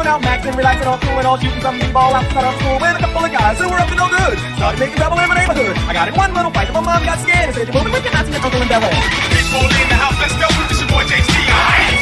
out maxing, relaxing all cool and all shooting some ball outside of school with a couple of guys who were up to no good. Started making trouble in my neighborhood. I got in one little fight, but my mom got scared and said, "You're moving with your Nazi and uncle in Bel Air." People in the house, let's go. It's your boy JC.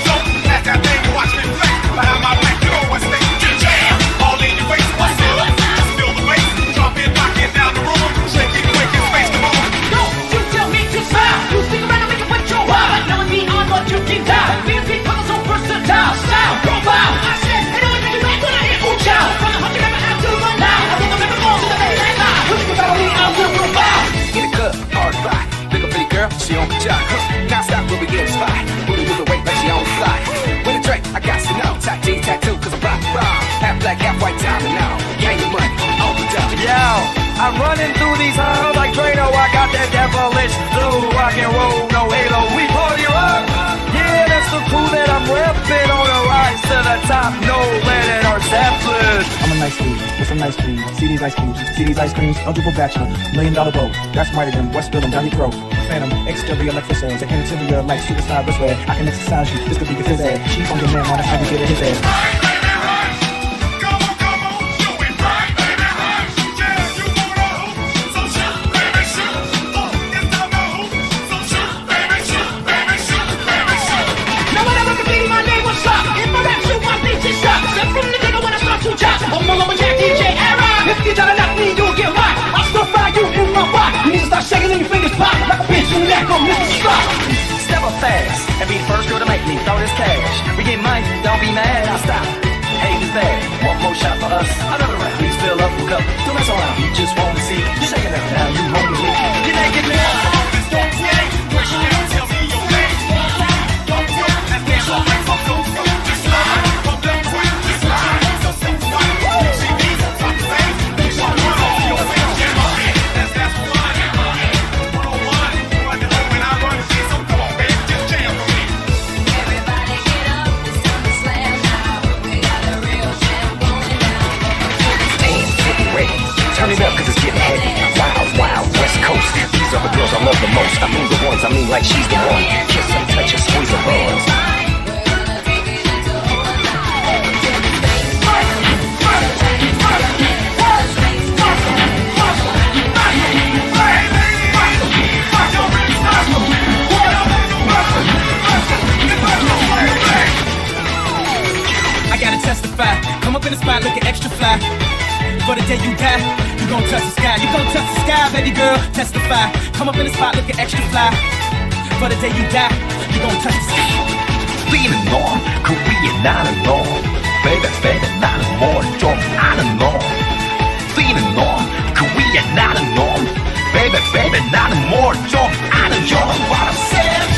So pass that thing and watch me flex. Behind my back, you know what's next. Jam all in your face. What's up? Just feel the bass. Dropping, knocking down the room. Shaking, quaking, space to move. Don't you tell me to stop. You stick around and make it with your wild. Knowing beyond what you can die. Being people so versatile. Style, profile. I said, anyone you ain't gonna hit. Ooh, child. From the hunt you never have to run now. I think I'll never go to the mainland line. Looking about me, I'll do a foul. In the club, hard rock. Big up pretty girl, she on the job. Now stop when we get a spot. Booty with the weight like she on the fly. With a drink, I got to know. Tattoo, tattoo, cause I'm rock, rock. Half black, half white, diamond now. Gang of money, all the time. Yo, I'm running through these halls like Drano. I got that devilish blue rock and roll, no halo. We party rock. Yeah, that's the crew that I'm repping on the rise to the top. No lead in our Zeppelin. I'm a nice dude with some nice cream. See these ice cubes, see these ice creams. Eligible bachelor, $1 million boat. That's smarter than what's spilled down your throat. Phantom, exterior like fishes, an interior like superstar wristwear. I can exercise you, this could be your phys ed. She's on your man, wanna have to get in his ass. I'm all over Jack DJ era. If you try to knock me, you'll get right. I'll still fry you in my rock. You need to start shaking and your fingers pop like a bitch in the neck on Mr. Strop. Step up fast and be the first girl to make me throw this cash. We get money, don't be mad, I'll stop. Hate is bad, one more shot for us. Another round, please fill up a cup. Don't mess around, you just want to see. You're shaking up now, you want to leave. You're naked now. Tell me your name. Don't tell, that's dance all right. Just slide, pump that quick, just slide. So fun, she needs a top face. Big shot, run off your face. Jam on it, that's fun. 101, run the home and I run the shit. So come on, baby, just jam for me. Everybody get up, it's time to slam now. We got a real jam going down. Dance, getting ready. Turn it up cause it's getting heavy. Wild, wild, West Coast. These are the girls I love the most. I mean the ones, I mean like she's the one. Kiss and touch and squeeze her buns. I gotta testify, come up in the spot looking extra fly. For the day you die, you gon' touch the sky. You gon' touch the sky, baby girl, testify. Come up in the spot looking extra fly. For the day you die, you gon' touch the sky. Feeling norm, Korean 나는 norm. Baby, baby, 나는 more 좀 아는 norm. Feeling norm, Korean 나는 norm. Baby, baby, 나는 more 좀 아는 you know what I'm saying?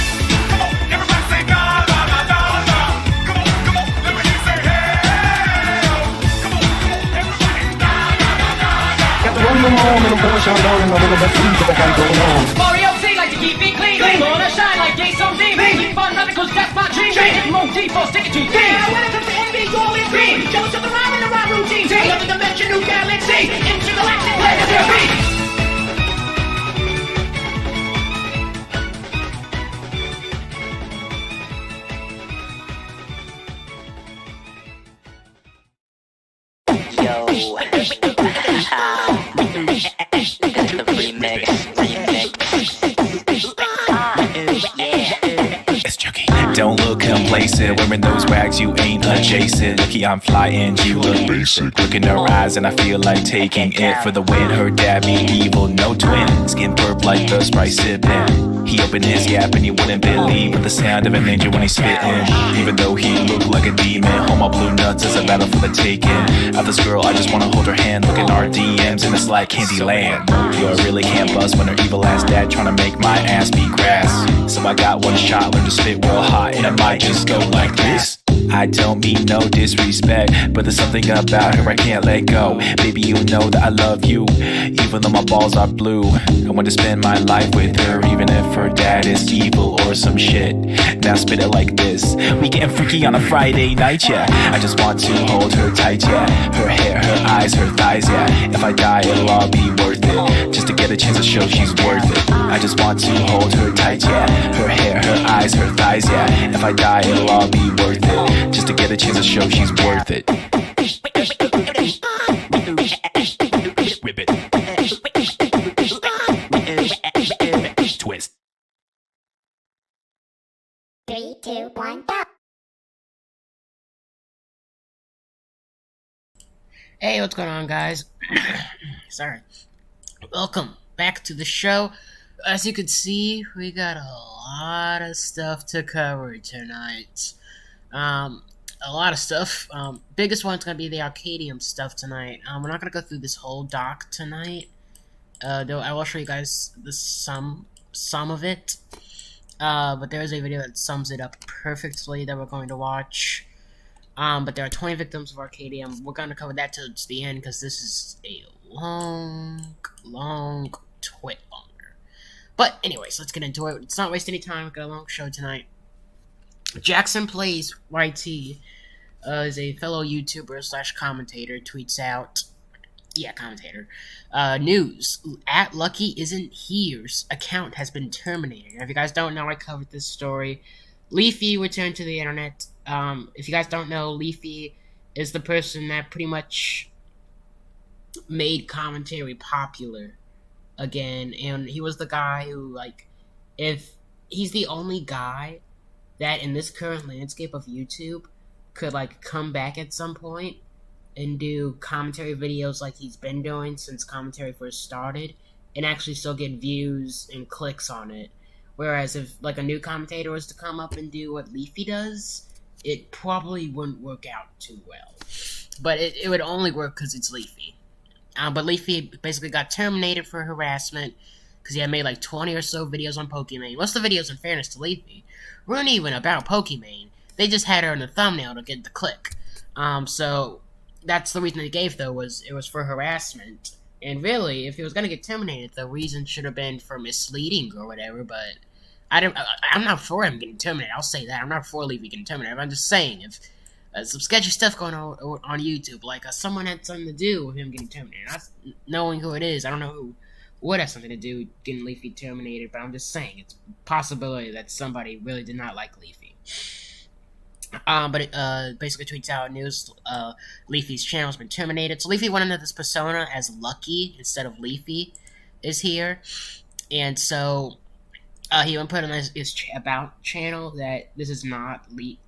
Come on, everybody say da da da da da. Come on, let me hear you say hey. Come on, everybody da da da da da. Got the room on and the boys shine down and a little bit of the got going on. Mario C like to keep it clean. Gonna shine like day some beam. Keep on running cause that's my dream. Hit more deeper, stick it to theme. Yeah, when it comes to envy, you always green. Jealous of the rhyme and the rhyme routine. Another dimension, new galaxy. Intergalactic legacy. Don't look complacent, wearing those rags, you ain't adjacent. Lucky I'm flying, you look basic. Look in her eyes and I feel like taking it for the win. Her dad be evil, no twin. Skin purple like the Sprite sipping. He opened his yap and you wouldn't believe with the sound of an angel when he's spitting. Even though he looked like a demon, home all blue nuts is a battle for the taking. Of this girl, I just wanna hold her hand. Look at our DMs and it's like Candyland. Yo, I really can't bust when her evil ass dad tryna make my ass be grass. So I got one shot, learn to spit real hot, and it might just go like this. I don't mean no disrespect, but there's something about her I can't let go. Baby, you know that I love you, even though my balls are blue. I want to spend my life with her, even if her dad is evil or some shit. Now spit it like this. We getting freaky on a Friday night, yeah. I just want to hold her tight, yeah. Her hair, her eyes, her thighs, yeah. If I die, it'll all be worth it. it. Just to get a chance to show she's worth it. I just want to hold her tight, yeah. Her hair, her eyes, her thighs, yeah. If I die, it'll all be worth it. Just to get a chance to show she's worth it. Whip it. Twist. 3, 2, 1, go! Hey, what's going on, guys? Sorry. Welcome back to the show. As you can see, we got a lot of stuff to cover tonight. A lot of stuff. Biggest one's gonna be the Arcadum stuff tonight. We're not gonna go through this whole doc tonight. Though I will show you guys the some of it. But there is a video that sums it up perfectly that we're going to watch. But there are 20 victims of Arcadum. We're going to cover that till the end because this is a long twit longer. But anyways, let's get into it. Let's not waste any time. We've got a long show tonight. Jackson Plays YT is a fellow YouTuber / commentator. Tweets out, commentator. News at Lucky Isn't Here's account has been terminated. Now, if you guys don't know, I covered this story. Leafy returned to the internet. If you guys don't know, Leafy is the person that pretty much made commentary popular again, and he was the guy who, like, if he's the only guy that in this current landscape of YouTube could, like, come back at some point and do commentary videos like he's been doing since commentary first started and actually still get views and clicks on it. Whereas if, like, a new commentator was to come up and do what Leafy does, it probably wouldn't work out too well. But it would only work because it's Leafy. But Leafy basically got terminated for harassment because he had made like 20 or so videos on Pokimane. Most of the videos, in fairness to Leafy, weren't even about Pokimane. They just had her in the thumbnail to get the click. So that's the reason they gave, though, was it was for harassment. And really, if he was going to get terminated, the reason should have been for misleading or whatever, but I'm not for him getting terminated. I'll say that. I'm not for Leafy getting terminated. I'm just saying, if some sketchy stuff going on YouTube, like someone had something to do with him getting terminated. Not knowing who it is, I don't know who would have something to do with getting Leafy terminated, but I'm just saying, it's a possibility that somebody really did not like Leafy. But it basically tweets out news, Leafy's channel has been terminated. So Leafy went into this persona as Lucky instead of Leafy is here. And so he went put on his about channel that this is not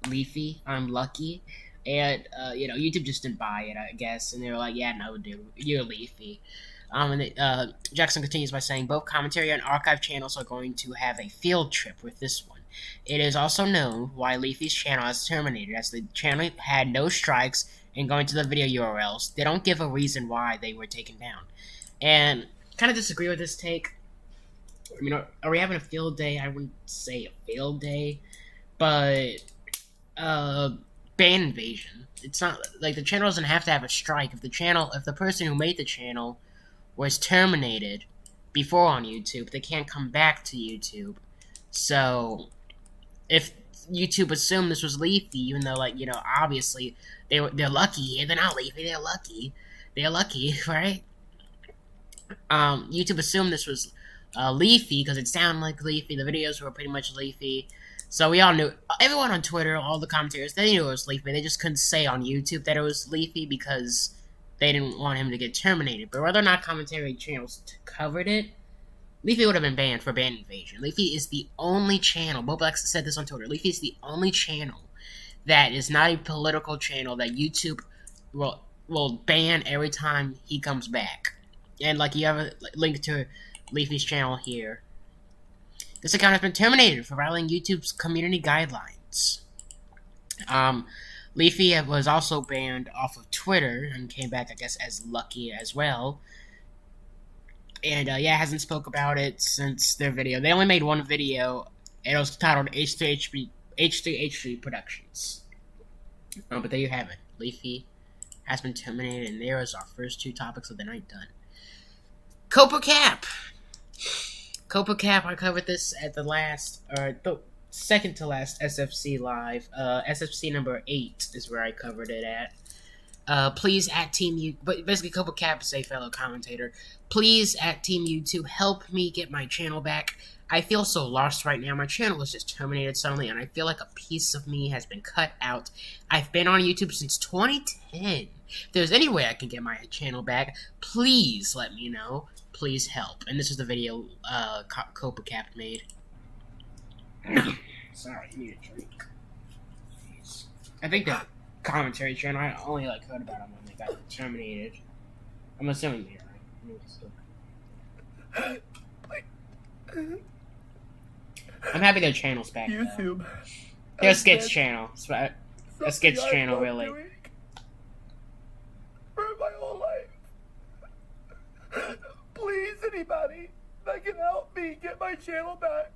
Leafy, I'm Lucky. And, YouTube just didn't buy it, I guess. And they were like, yeah, no, dude, you're Leafy. And Jackson continues by saying, both commentary and archive channels are going to have a field trip with this one. It is also known why Leafy's channel is terminated, as the channel had no strikes, and going to the video URLs, they don't give a reason why they were taken down. And kind of disagree with this take. I mean, are we having a field day? I wouldn't say a field day, but ban invasion. It's not like the channel doesn't have to have a strike. If the person who made the channel was terminated before on YouTube, they can't come back to YouTube. So if YouTube assumed this was Leafy, even though, like, obviously they're lucky, they're not Leafy, they're lucky, right? YouTube assumed this was Leafy because it sounded like Leafy. The videos were pretty much Leafy, so we all knew. Everyone on Twitter, all the commentators, they knew it was Leafy. They just couldn't say on YouTube that it was Leafy because they didn't want him to get terminated. But whether or not commentary channels covered it, Leafy would have been banned for ban invasion. Leafy is the only channel, Boblex said this on Twitter, Leafy is the only channel that is not a political channel that YouTube will ban every time he comes back. And, like, you have a link to Leafy's channel here. This account has been terminated for violating YouTube's community guidelines. Leafy was also banned off of Twitter and came back, I guess, as Lucky as well. And, hasn't spoke about it since their video. They only made one video, and it was titled H3H3 Productions. But there you have it. Leafy has been terminated, and there is our first two topics of the night done. CopperCab! CopperCab, I covered this at the second to last SFCLive. SFC number 8 is where I covered it at. Please at Team U, but basically CopperCab is a fellow commentator. Please at Team U2 help me get my channel back. I feel so lost right now. My channel was just terminated suddenly, and I feel like a piece of me has been cut out. I've been on YouTube since 2010. If there's any way I can get my channel back, please let me know. Please help. And this is the video CopperCab made. Sorry, I need a drink. Jeez. I think the commentary channel, I only heard about them when they got terminated. I'm assuming they're right. I'm happy their channel's back. YouTube. Their skits channel. A skits channel, really. For my whole life. Please, anybody that can help me get my channel back,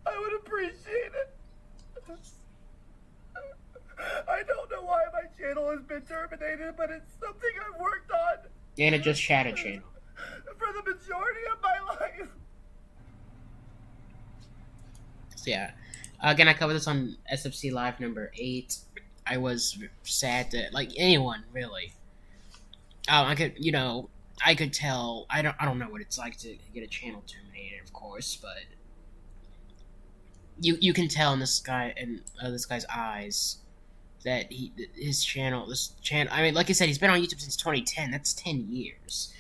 I would appreciate it. I don't know why my channel has been terminated, but it's something I've worked on. And it just chatted channel. For the majority of my life. So yeah, again, I covered this on SFCLive number 8. I was sad that, anyone really. I could tell. I don't know what it's like to get a channel terminated, of course, but you can tell in this guy's eyes that this channel. I mean, like I said, he's been on YouTube since 2010. That's 10 years.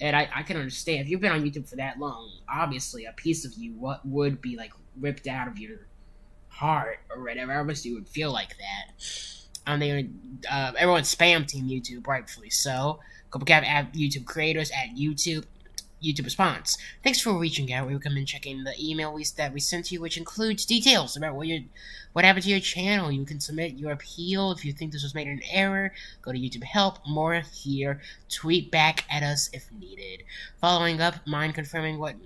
And I can understand, if you've been on YouTube for that long, obviously a piece of you would be ripped out of your heart or whatever. Obviously you would feel like that. Everyone spam Team YouTube, rightfully so. CopperCab at YouTube creators at YouTube response. Thanks for reaching out. We recommend checking the email that we sent you, which includes details about what happened to your channel. You can submit your appeal if you think this was made in error. Go to YouTube help. More here. Tweet back at us if needed. Following up, mind confirming what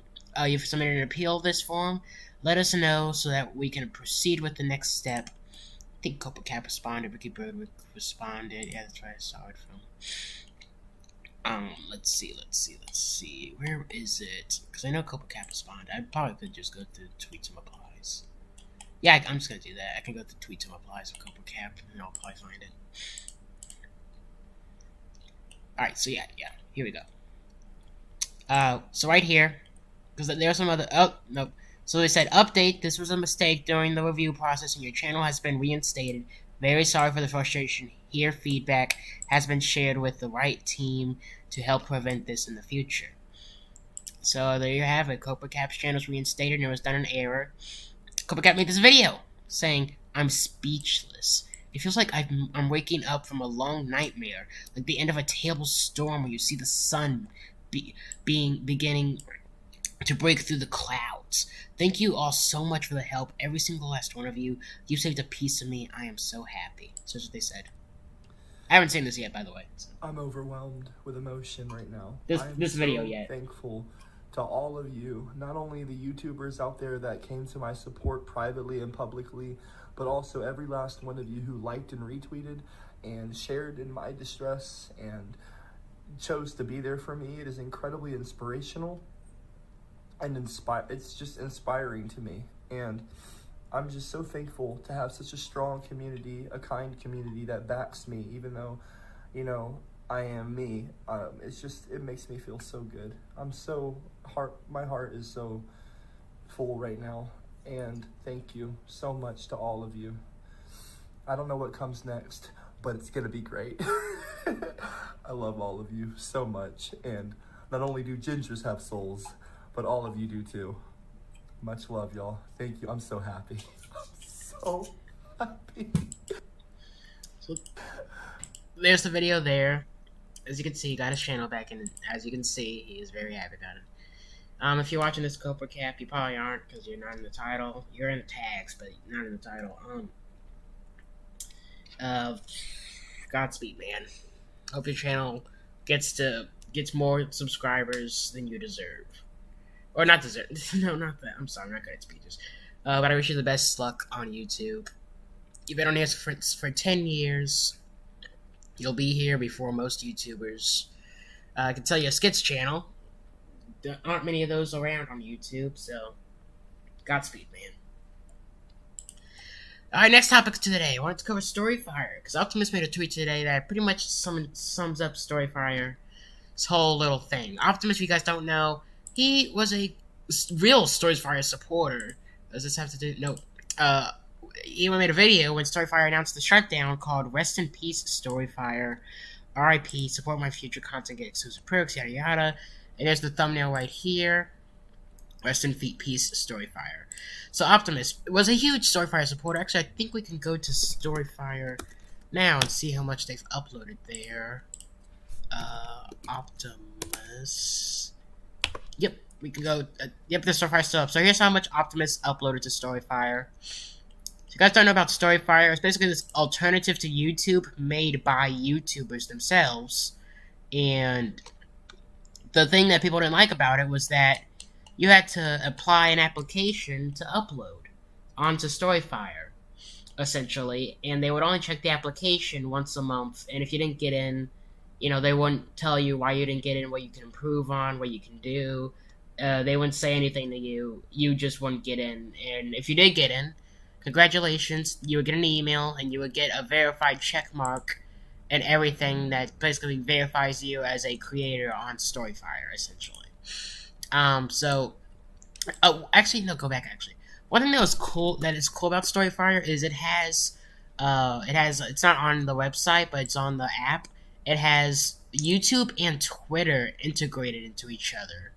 you've submitted an appeal this form. Let us know so that we can proceed with the next step. I think CopperCab responded. Ricky Bird responded. Yeah, that's right. I saw it from. Let's see. Where is it? Because I know CopperCab responded. I probably could just go to tweets and replies. Yeah, I'm just gonna do that. I can go to tweets and replies of CopperCab, and I'll probably find it. Alright, so yeah, here we go. So right here, because there's some other. Oh, nope. So they said, update, this was a mistake during the review process and your channel has been reinstated. Very sorry for the frustration. Here, feedback has been shared with the right team to help prevent this in the future. So there you have it. CopperCab's channel is reinstated and it was done in error. CopperCab made this video saying, I'm speechless. It feels like I'm waking up from a long nightmare, like the end of a terrible storm where you see the sun beginning to break through the clouds. Thank you all so much for the help, every single last one of you. You saved a piece of me. I am so happy. So that's what they said. I haven't seen this yet, by the way. So. I'm overwhelmed with emotion right now. This video yet. Thankful to all of you, not only the YouTubers out there that came to my support privately and publicly, but also every last one of you who liked and retweeted and shared in my distress and chose to be there for me. It is incredibly inspirational. And it's just inspiring to me, and I'm just so thankful to have such a strong community, a kind community that backs me, even though, I am me. It makes me feel so good. My heart is so full right now, and thank you so much to all of you. I don't know what comes next, but it's gonna be great. I love all of you so much, and not only do gingers have souls, but all of you do too. Much love, y'all. Thank you. I'm so happy. I'm so happy. So, there's the video there. As you can see, he got his channel back, and as you can see, he is very happy about it. If you're watching this CopperCab, you probably aren't, because you're not in the title. You're in the tags, but you're not in the title. Godspeed, man. Hope your channel gets more subscribers than you deserve. Or not deserve. No, not that. I'm sorry, I'm not good at speeches. But I wish you the best luck on YouTube. You've been on here for 10 years. You'll be here before most YouTubers. I can tell you a skits channel. There aren't many of those around on YouTube, so Godspeed, Alright, next topic today. I wanted to cover Storyfire, because Optimus made a tweet today that pretty much sums up Storyfire's whole little thing. Optimus, if you guys don't know, he was a real Storyfire supporter. Does this have to do? No. He made a video when Storyfire announced the shutdown called Rest in Peace Storyfire, RIP, support my future content, get exclusive perks, yada yada. And there's the thumbnail right here. Rest in peace, Storyfire. So Optimus was a huge Storyfire supporter. Actually, I think we can go to Storyfire now and see how much they've uploaded there. Optimus. Yep, we can go. Yep, the Storyfire's still up. So here's how much Optimus uploaded to Storyfire. If you guys don't know about Storyfire, it's basically this alternative to YouTube made by YouTubers themselves. And the thing that people didn't like about it was that you had to apply an application to upload onto Storyfire, essentially, and they would only check the application once a month, and if you didn't get in, you know, they wouldn't tell you why you didn't get in, what you can improve on, what you can do. They wouldn't say anything to you. You just wouldn't get in, and if you did get in, congratulations, you would get an email, and you would get a verified check mark and everything that basically verifies you as a creator on Storyfire, essentially. Actually, no, go back, actually. One thing that is cool about Storyfire is it's not on the website, but it's on the app. It has YouTube and Twitter integrated into each other,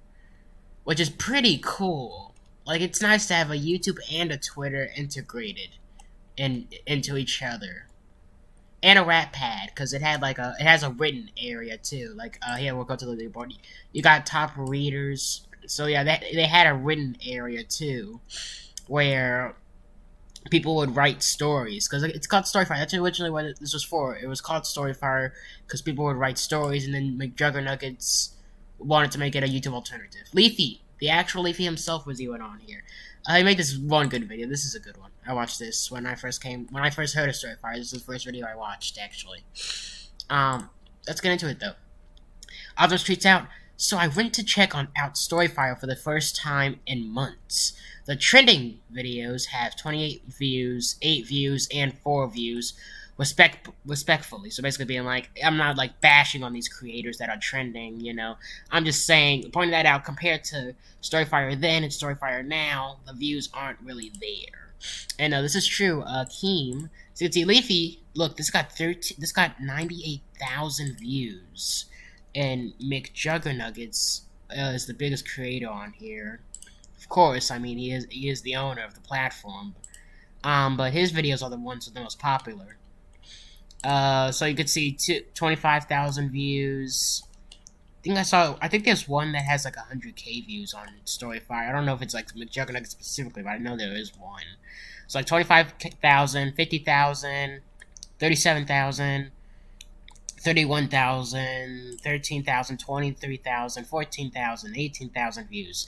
which is pretty cool. Like, it's nice to have a YouTube and a Twitter integrated into each other. And a rap pad, because it has a written area too. Like, here, we'll go to the leaderboard. You got top readers. So yeah, they had a written area too, where people would write stories, because it's called Storyfire. That's originally what this was for. It was called Storyfire because people would write stories, and then McJuggernuggets wanted to make it a YouTube alternative. Leafy, the actual Leafy himself, was even on here. He made this one good video. This is a good one. I watched this when I first heard of Storyfire. This is the first video I watched, actually. Let's get into it though. Optimus tweets out, so I went to check out Storyfire for the first time in months. The trending videos have 28 views, 8 views, and 4 views, respectfully. So basically being like, I'm not like bashing on these creators that are trending, you know. I'm just saying, pointing that out, compared to Storyfire then and Storyfire now, the views aren't really there. And this is true. Keem, so you can see Leafy, look, this got 98,000 views. And McJuggernuggets is the biggest creator on here. Of course, I mean, he is the owner of the platform. But his videos are the ones that are the most popular. So you could see 25,000 views. I think there's one that has like 100k views on Storyfire. I don't know if it's like McJuggernuggets specifically, but I know there is one. So like 25,000, 50,000, 37,000. 31,000, 13,000, 23,000, 14,000, 18,000 views.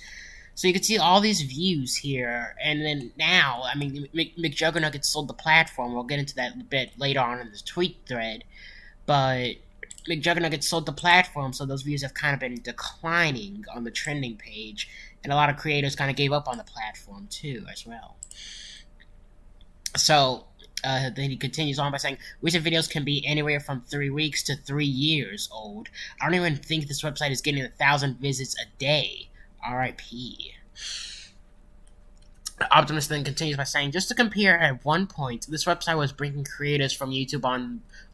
So you can see all these views here, and then now, I mean, McJuggernuggets sold the platform. We'll get into that a bit later on in the tweet thread, but McJuggernuggets sold the platform, so those views have kind of been declining on the trending page, and a lot of creators kind of gave up on the platform too, as well. So then he continues on by saying, recent videos can be anywhere from 3 weeks to 3 years old. I don't even think this website is getting 1,000 visits a day. RIP. Optimus then continues by saying, just to compare, at one point, this website was bringing creators from YouTube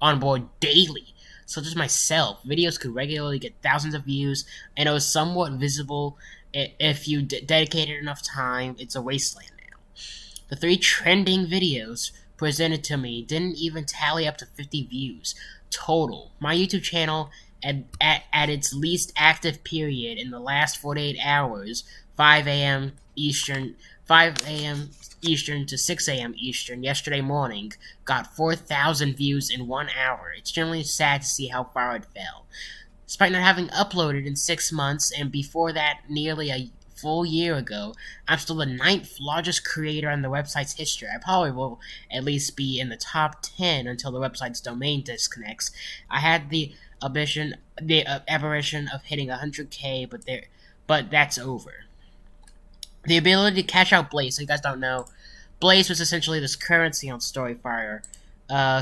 on board daily. So just myself, videos could regularly get thousands of views, and it was somewhat visible. If you dedicated enough time, it's a wasteland now. The 3 trending videos presented to me didn't even tally up to 50 views total. My YouTube channel, at its least active period in the last 48 hours, 5 a.m. Eastern to 6 a.m. Eastern yesterday morning, got 4,000 views in 1 hour. It's generally sad to see how far it fell. Despite not having uploaded in 6 months, and before that nearly a full year ago, I'm still the 9th largest creator in the website's history. I probably will at least be in the top 10 until the website's domain disconnects. I had the aberration of hitting 100k, but that's over. The ability to cash out Blaze, so you guys don't know, Blaze was essentially this currency on Storyfire.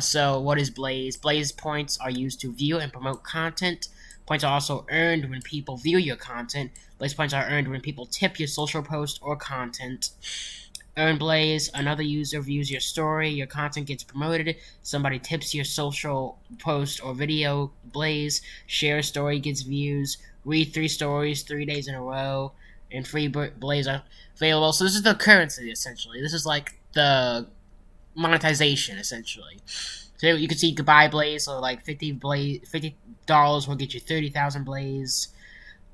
So what is Blaze? Blaze points are used to view and promote content. Points are also earned when people view your content. Blaze points are earned when people tip your social post or content. Earn Blaze, another user views your story, your content gets promoted, somebody tips your social post or video, Blaze, share a story gets views, read 3 stories 3 days in a row, and free Blaze are available. So this is the currency, essentially. This is like the monetization, essentially. So you can see you could buy Blaze, so like $50 will get you 30,000 Blaze.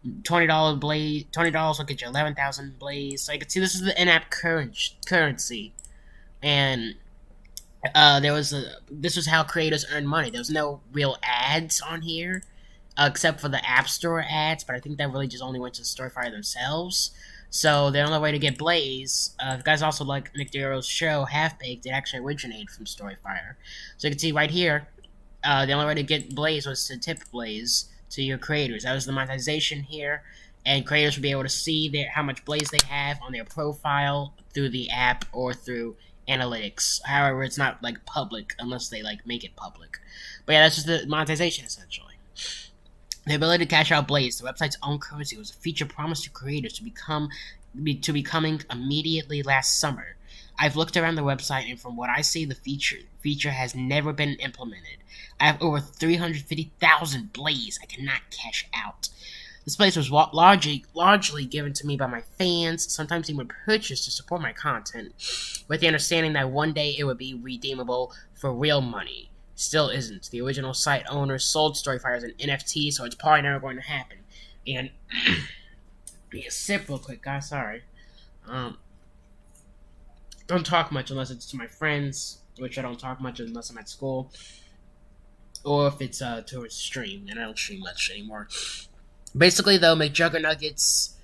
$20 Blaze, $20 will get you 11,000 Blaze. So you can see this is the in-app currency, and this was how creators earn money. There was no real ads on here, except for the App Store ads, but I think that really just only went to Storyfire themselves. So the only way to get Blaze, if you guys also like Nick Darrow's show Half Baked, it actually originated from Storyfire. So you can see right here, the only way to get Blaze was to tip Blaze to your creators. That was the monetization here, and creators would be able to see how much Blaze they have on their profile through the app or through analytics. However, it's not like public unless they like make it public. But yeah, that's just the monetization essentially. The ability to cash out Blaze, the website's own currency, was a feature promised to creators to becoming immediately last summer. I've looked around the website, and from what I see, the feature has never been implemented. I have over 350,000 Blaze I cannot cash out. This Blaze was largely given to me by my fans, sometimes even purchased to support my content, with the understanding that one day it would be redeemable for real money. Still isn't. The original site owner sold Storyfire as an NFT, so it's probably never going to happen. And be a sip real quick, guys. Sorry. Don't talk much unless it's to my friends, which I don't talk much unless I'm at school, or if it's to a stream, and I don't stream much anymore. Basically, though, McJuggernuggets,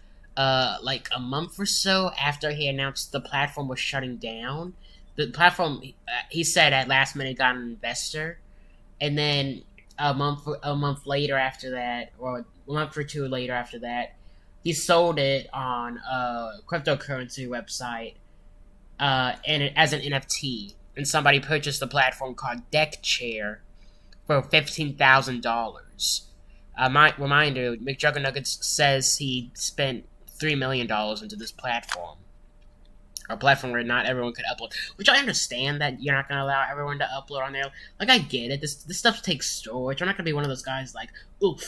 like a month or so after he announced the platform was shutting down, the platform, he said at last minute got an investor, and then a month later after that, or a month or two later after that, he sold it on a cryptocurrency website, and as an NFT, and somebody purchased the platform called Deck Chair for $15,000. Reminder, McJuggernuggets says he spent $3 million into this platform. A platform where not everyone could upload. Which I understand that you're not going to allow everyone to upload on there. Like, I get it. This stuff takes storage. I'm not going to be one of those guys like, well,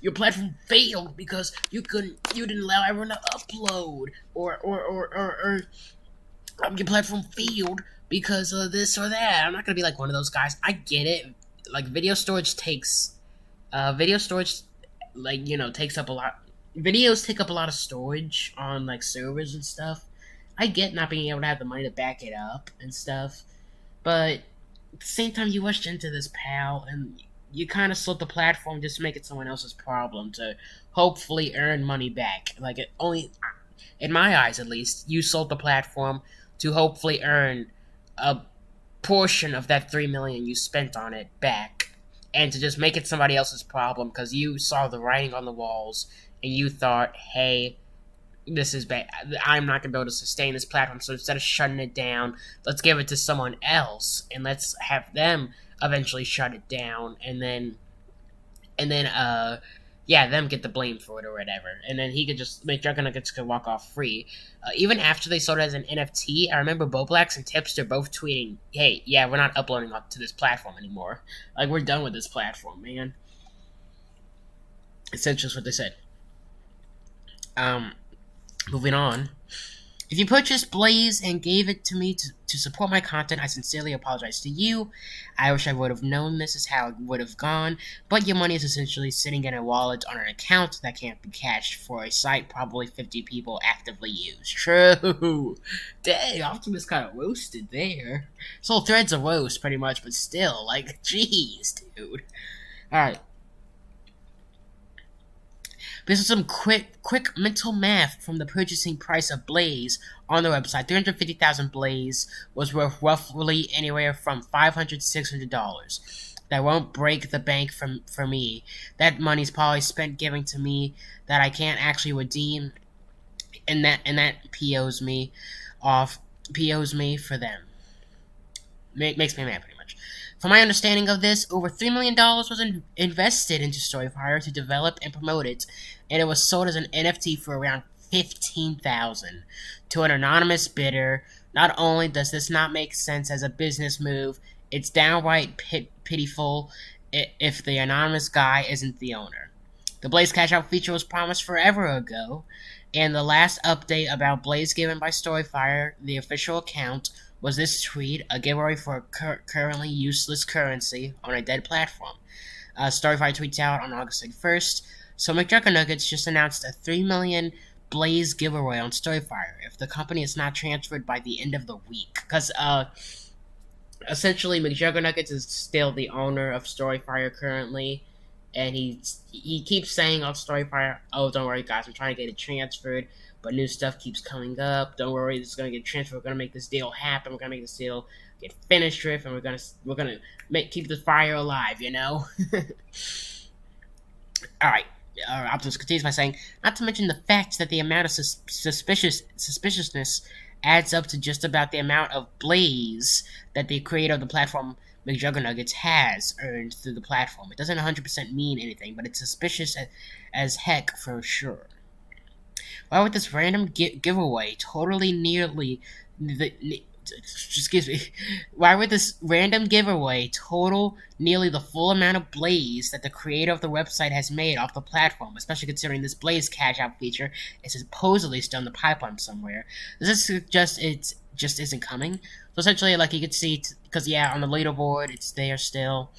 your platform failed because you didn't allow everyone to upload. Or your platform failed because of this or that. I'm not going to be like one of those guys. I get it. Like, video storage takes up a lot. Videos take up a lot of storage on, like, servers and stuff. I get not being able to have the money to back it up and stuff, but at the same time, you rushed into this, pal, and you kind of sold the platform just to make it someone else's problem to hopefully earn money back. Like, it only, in my eyes at least, you sold the platform to hopefully earn a portion of that $3 million you spent on it back, and to just make it somebody else's problem because you saw the writing on the walls and you thought, hey, this is bad. I'm not going to be able to sustain this platform, so instead of shutting it down, let's give it to someone else, and let's have them eventually shut it down, and then them get the blame for it or whatever. And then he could just, McJuggernuggets could walk off free. Even after they sold it as an NFT, I remember Boblax and Tipster both tweeting, hey, yeah, we're not uploading up to this platform anymore. Like, we're done with this platform, man. It's just what they said. Moving on. If you purchased Blaze and gave it to me to support my content, I sincerely apologize to you. I wish I would have known this is how it would have gone, but your money is essentially sitting in a wallet on an account that can't be cashed for a site probably 50 people actively use. True. Dang, Optimus kind of roasted there. This whole thread's a roast, pretty much, but still, like, jeez, dude. Alright. This is some quick mental math from the purchasing price of Blaze on the website. 350,000 Blaze was worth roughly anywhere from $500 to $600. That won't break the bank for me. That money's probably spent giving to me that I can't actually redeem, and that POs me off. POs me for them. Makes me mad, pretty much. From my understanding of this, over $3 million was invested into Storyfire to develop and promote it, and it was sold as an NFT for around $15,000 to an anonymous bidder. Not only does this not make sense as a business move, it's downright pitiful if the anonymous guy isn't the owner. The Blaze Cash Out feature was promised forever ago, and the last update about Blaze given by Storyfire, the official account, was this tweet, a giveaway for currently useless currency on a dead platform. Storyfire tweets out on August 31st, so McJuggernuggets just announced a 3 million Blaze giveaway on Storyfire if the company is not transferred by the end of the week. Because, essentially, McJuggernuggets is still the owner of Storyfire currently, and he keeps saying on Storyfire, oh, don't worry guys, I'm trying to get it transferred, but new stuff keeps coming up, don't worry, this is going to get transferred, we're going to make this deal happen, we're going to make this deal get finished with, and we're going to keep the fire alive, you know? Alright, Optimus continues by saying, not to mention the fact that the amount of suspiciousness adds up to just about the amount of blaze that the creator of the platform McJuggernuggets has earned through the platform. It doesn't 100% mean anything, but it's suspicious as heck for sure. Why would this random giveaway Why would this random giveaway total nearly the full amount of blaze that the creator of the website has made off the platform, especially considering this Blaze Cash Out feature is supposedly still in the pipeline somewhere? Does this suggest it just isn't coming? So essentially, like you could see, because yeah, on the leaderboard, it's there still.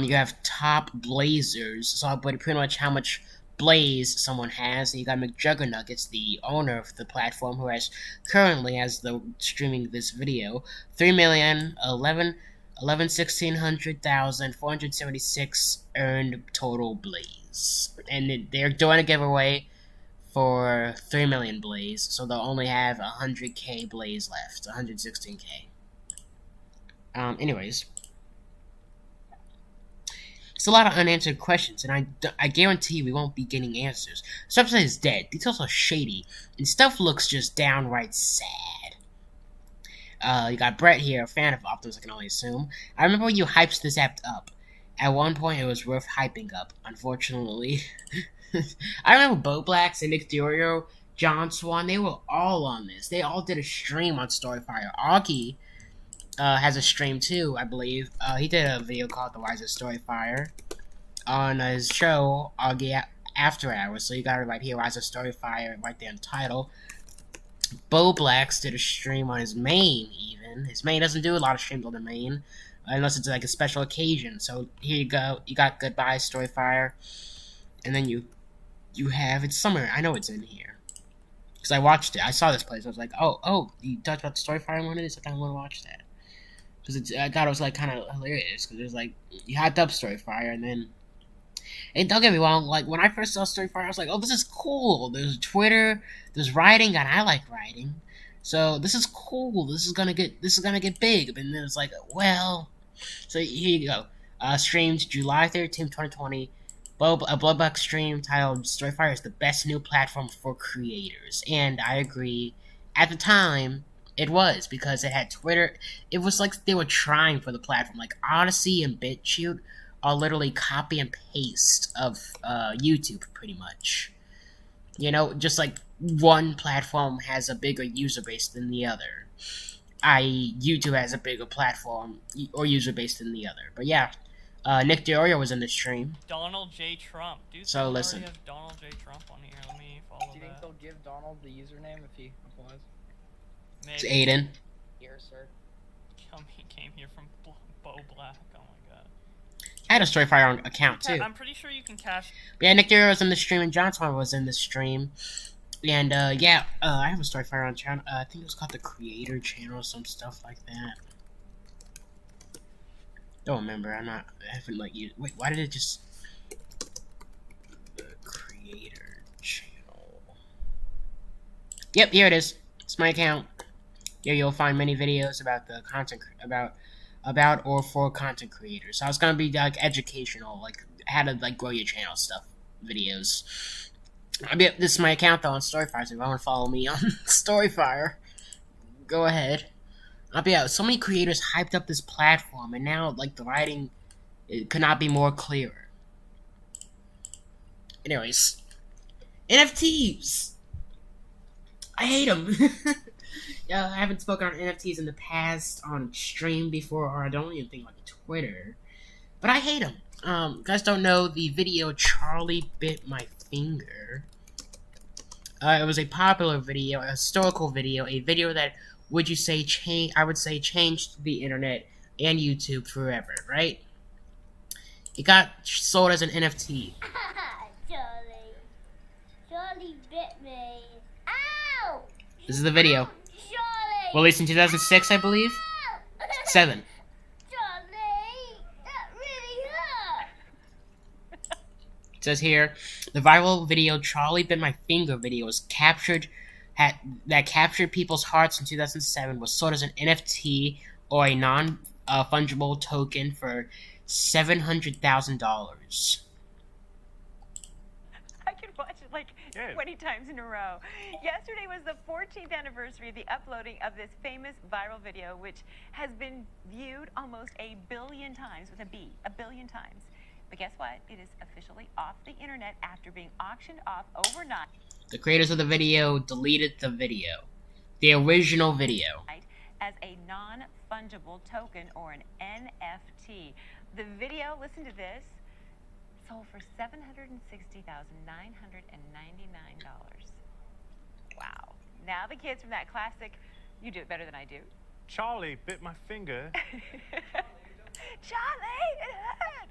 You have top blazers, so pretty much how much blaze someone has, and you got McJuggernuggets, the owner of the platform, who has currently, as the streaming this video, 3,116,476 earned total blaze, and they're doing a giveaway for 3 million blaze, so they'll only have 100k blaze left, 116k. Anyways. It's a lot of unanswered questions, and I guarantee we won't be getting answers. This website is dead, details are shady, and stuff looks just downright sad. You got Brett here, a fan of Optimus, I can only assume. I remember when you hyped this app up. At one point, it was worth hyping up, unfortunately. I remember Bo Blacks and Nick Diorio, John Swan, they were all on this. They all did a stream on Storyfire. Augie has a stream too, I believe. He did a video called The Rise of Storyfire on his show, Augie After Hours, so you got it right here, Rise of Storyfire, right there in the title. Bo Blacks did a stream on his main, even. His main doesn't do a lot of streams on the main, unless it's like a special occasion. So here you go, you got Goodbye Storyfire, and then you have, it's somewhere, I know it's in here. Because I watched it, I saw this place, I was like, oh, you talked about the Storyfire one of this? I kind of want to watch that. Because I thought it was like kind of hilarious, because it was like, you hyped up Storyfire, and then, and don't get me wrong, like when I first saw Storyfire, I was like, oh, this is cool. There's Twitter, there's writing, and I like writing, so this is cool. This is gonna get big. And then it's like, well, so here you go. Streamed July 13, 2020. A Bloodback stream titled "Storyfire is the best new platform for creators," and I agree. At the time, it was, because it had Twitter. It was like they were trying for the platform. Like Odyssey and BitChute are literally copy and paste of YouTube, pretty much. You know, just like one platform has a bigger user base than the other. YouTube has a bigger platform or user base than the other. But yeah, Nick Diorio was in the stream. Donald J. Trump. Dude, so listen. Have Donald J. Trump on here. Let me follow that. Do you think they'll give Donald the username if he applies? Maybe. It's Aiden. Here, sir. He came here from Bo Black. Oh my god. I had a Storyfire account too. I'm pretty sure you can cash. But yeah, Nick Diorio was in the stream and John Swan was in the stream. And yeah, I have a Storyfire on channel. I think it was called the Creator Channel or some stuff like that. Don't remember. I haven't like used. Wait, why did it just? The Creator Channel. Yep, here it is. It's my account. Here you'll find many videos about the content about or for content creators. So it's gonna be like educational, like how to like grow your channel stuff videos. This is my account though on Storyfire, so if you want to follow me on Storyfire, go ahead. But yeah, so many creators hyped up this platform, and now, like, the writing, it could not be more clearer. Anyways, NFTs! I hate them! Yeah, I haven't spoken on NFTs in the past on stream before, or I don't even think like Twitter. But I hate them. You guys don't know the video Charlie Bit My Finger. It was a popular video, a historical video, a video that I would say changed the internet and YouTube forever, right? It got sold as an NFT. Charlie bit me. Ow! This is the video. Charlie! Released in 2006, I believe? 7. Charlie! That really hurt! It says here, the viral video Charlie Bit My Finger video was captured people's hearts in 2007 was sold as an NFT or a non-fungible token for $700,000. I could watch it like 20 times in a row. Yesterday was the 14th anniversary of the uploading of this famous viral video, which has been viewed almost 1 billion times with a B, 1 billion times. But guess what? It is officially off the internet after being auctioned off overnight. The creators of the video deleted the video. The original video. As a non-fungible token or an NFT. The video, listen to this, sold for $760,999. Wow. Now the kids from that classic, you do it better than I do. Charlie bit my finger. Charlie, it hurt.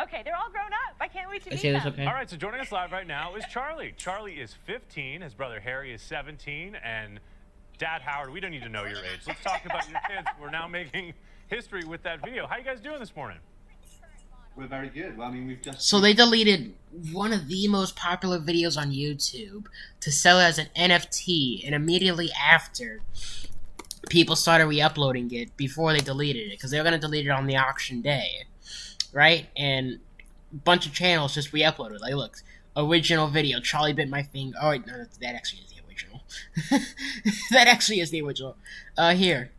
Okay, they're all grown up. I can't wait to meet this, them. okay? All right, so joining us live right now is Charlie. Charlie is 15, his brother Harry is 17, and Dad Howard, we don't need to know your age. Let's talk about your kids. We're now making history with that video. How you guys doing this morning? We're very good. Well, I mean, we've just... So they deleted one of the most popular videos on YouTube to sell it as an NFT, and immediately after, people started re-uploading it before they deleted it, because they were going to delete it on the auction day, right? And a bunch of channels just re-uploaded. Like, look, original video, Charlie Bit My Finger. Oh, wait, no, that actually is the original. That actually is the original. Here.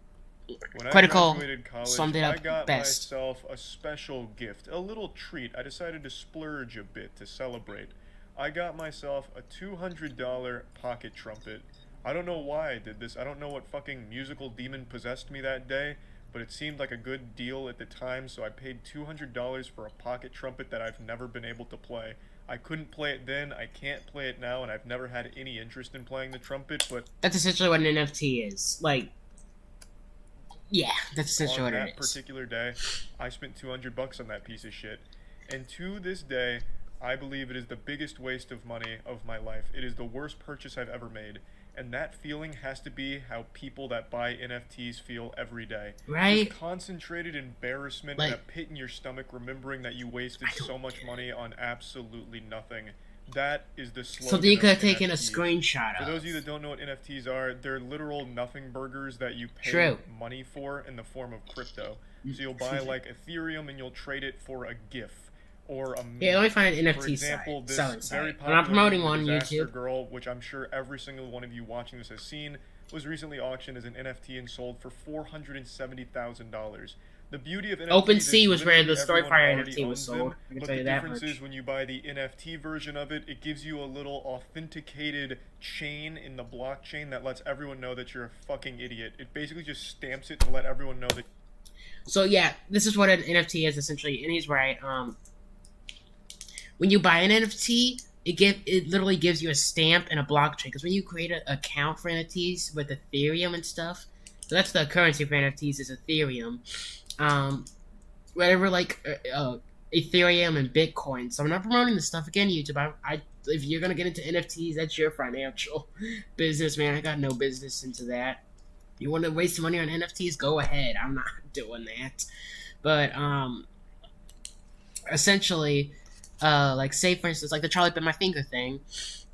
When Critical I graduated college, summed it up I got best. myself a special gift, a little treat. I decided to splurge a bit to celebrate. I got myself a $200 pocket trumpet. I don't know why I did this. I don't know what fucking musical demon possessed me that day, but it seemed like a good deal at the time, so I paid $200 for a pocket trumpet that I've never been able to play. I couldn't play it then, I can't play it now, and I've never had any interest in playing the trumpet, but... That's essentially what an NFT is. Like, yeah, that's essentially what it is. On that particular day, I spent $200 on that piece of shit. And to this day, I believe it is the biggest waste of money of my life. It is the worst purchase I've ever made. And that feeling has to be how people that buy NFTs feel every day. Right? Just concentrated embarrassment and a pit in your stomach remembering that you wasted so much money on absolutely nothing. That is the slogan. So you could have of taken a NFTs. screenshot For of. those of you that don't know what NFTs are, they're literal nothing burgers that you pay True. money for in the form of crypto. So you'll buy like Ethereum and you'll trade it for a GIF. Or a Yeah, let me find an NFT For example, site, this selling very site. I'm not popular promoting one on Disaster YouTube. Girl, which I'm sure every single one of you watching this has seen, was recently auctioned as an NFT and sold for $470,000. The beauty of NFTs OpenSea is was where the literally everyone Storyfire already NFT was owns them, sold. I can but tell you the that difference much. is when you buy the NFT version of it, it gives you a little authenticated chain in the blockchain that lets everyone know that you're a fucking idiot. It basically just stamps it to let everyone know that. So yeah, this is what an NFT is essentially, and he's right. When you buy an NFT, it literally gives you a stamp and a blockchain. Because when you create an account for NFTs with Ethereum and stuff, so that's the currency for NFTs is Ethereum. Whatever like Ethereum and Bitcoin. So I'm not promoting this stuff again, YouTube. If you're gonna get into NFTs, that's your financial business, man. I got no business into that. You want to waste money on NFTs? Go ahead. I'm not doing that. But essentially. Like say for instance, like the Charlie Bit My Finger thing,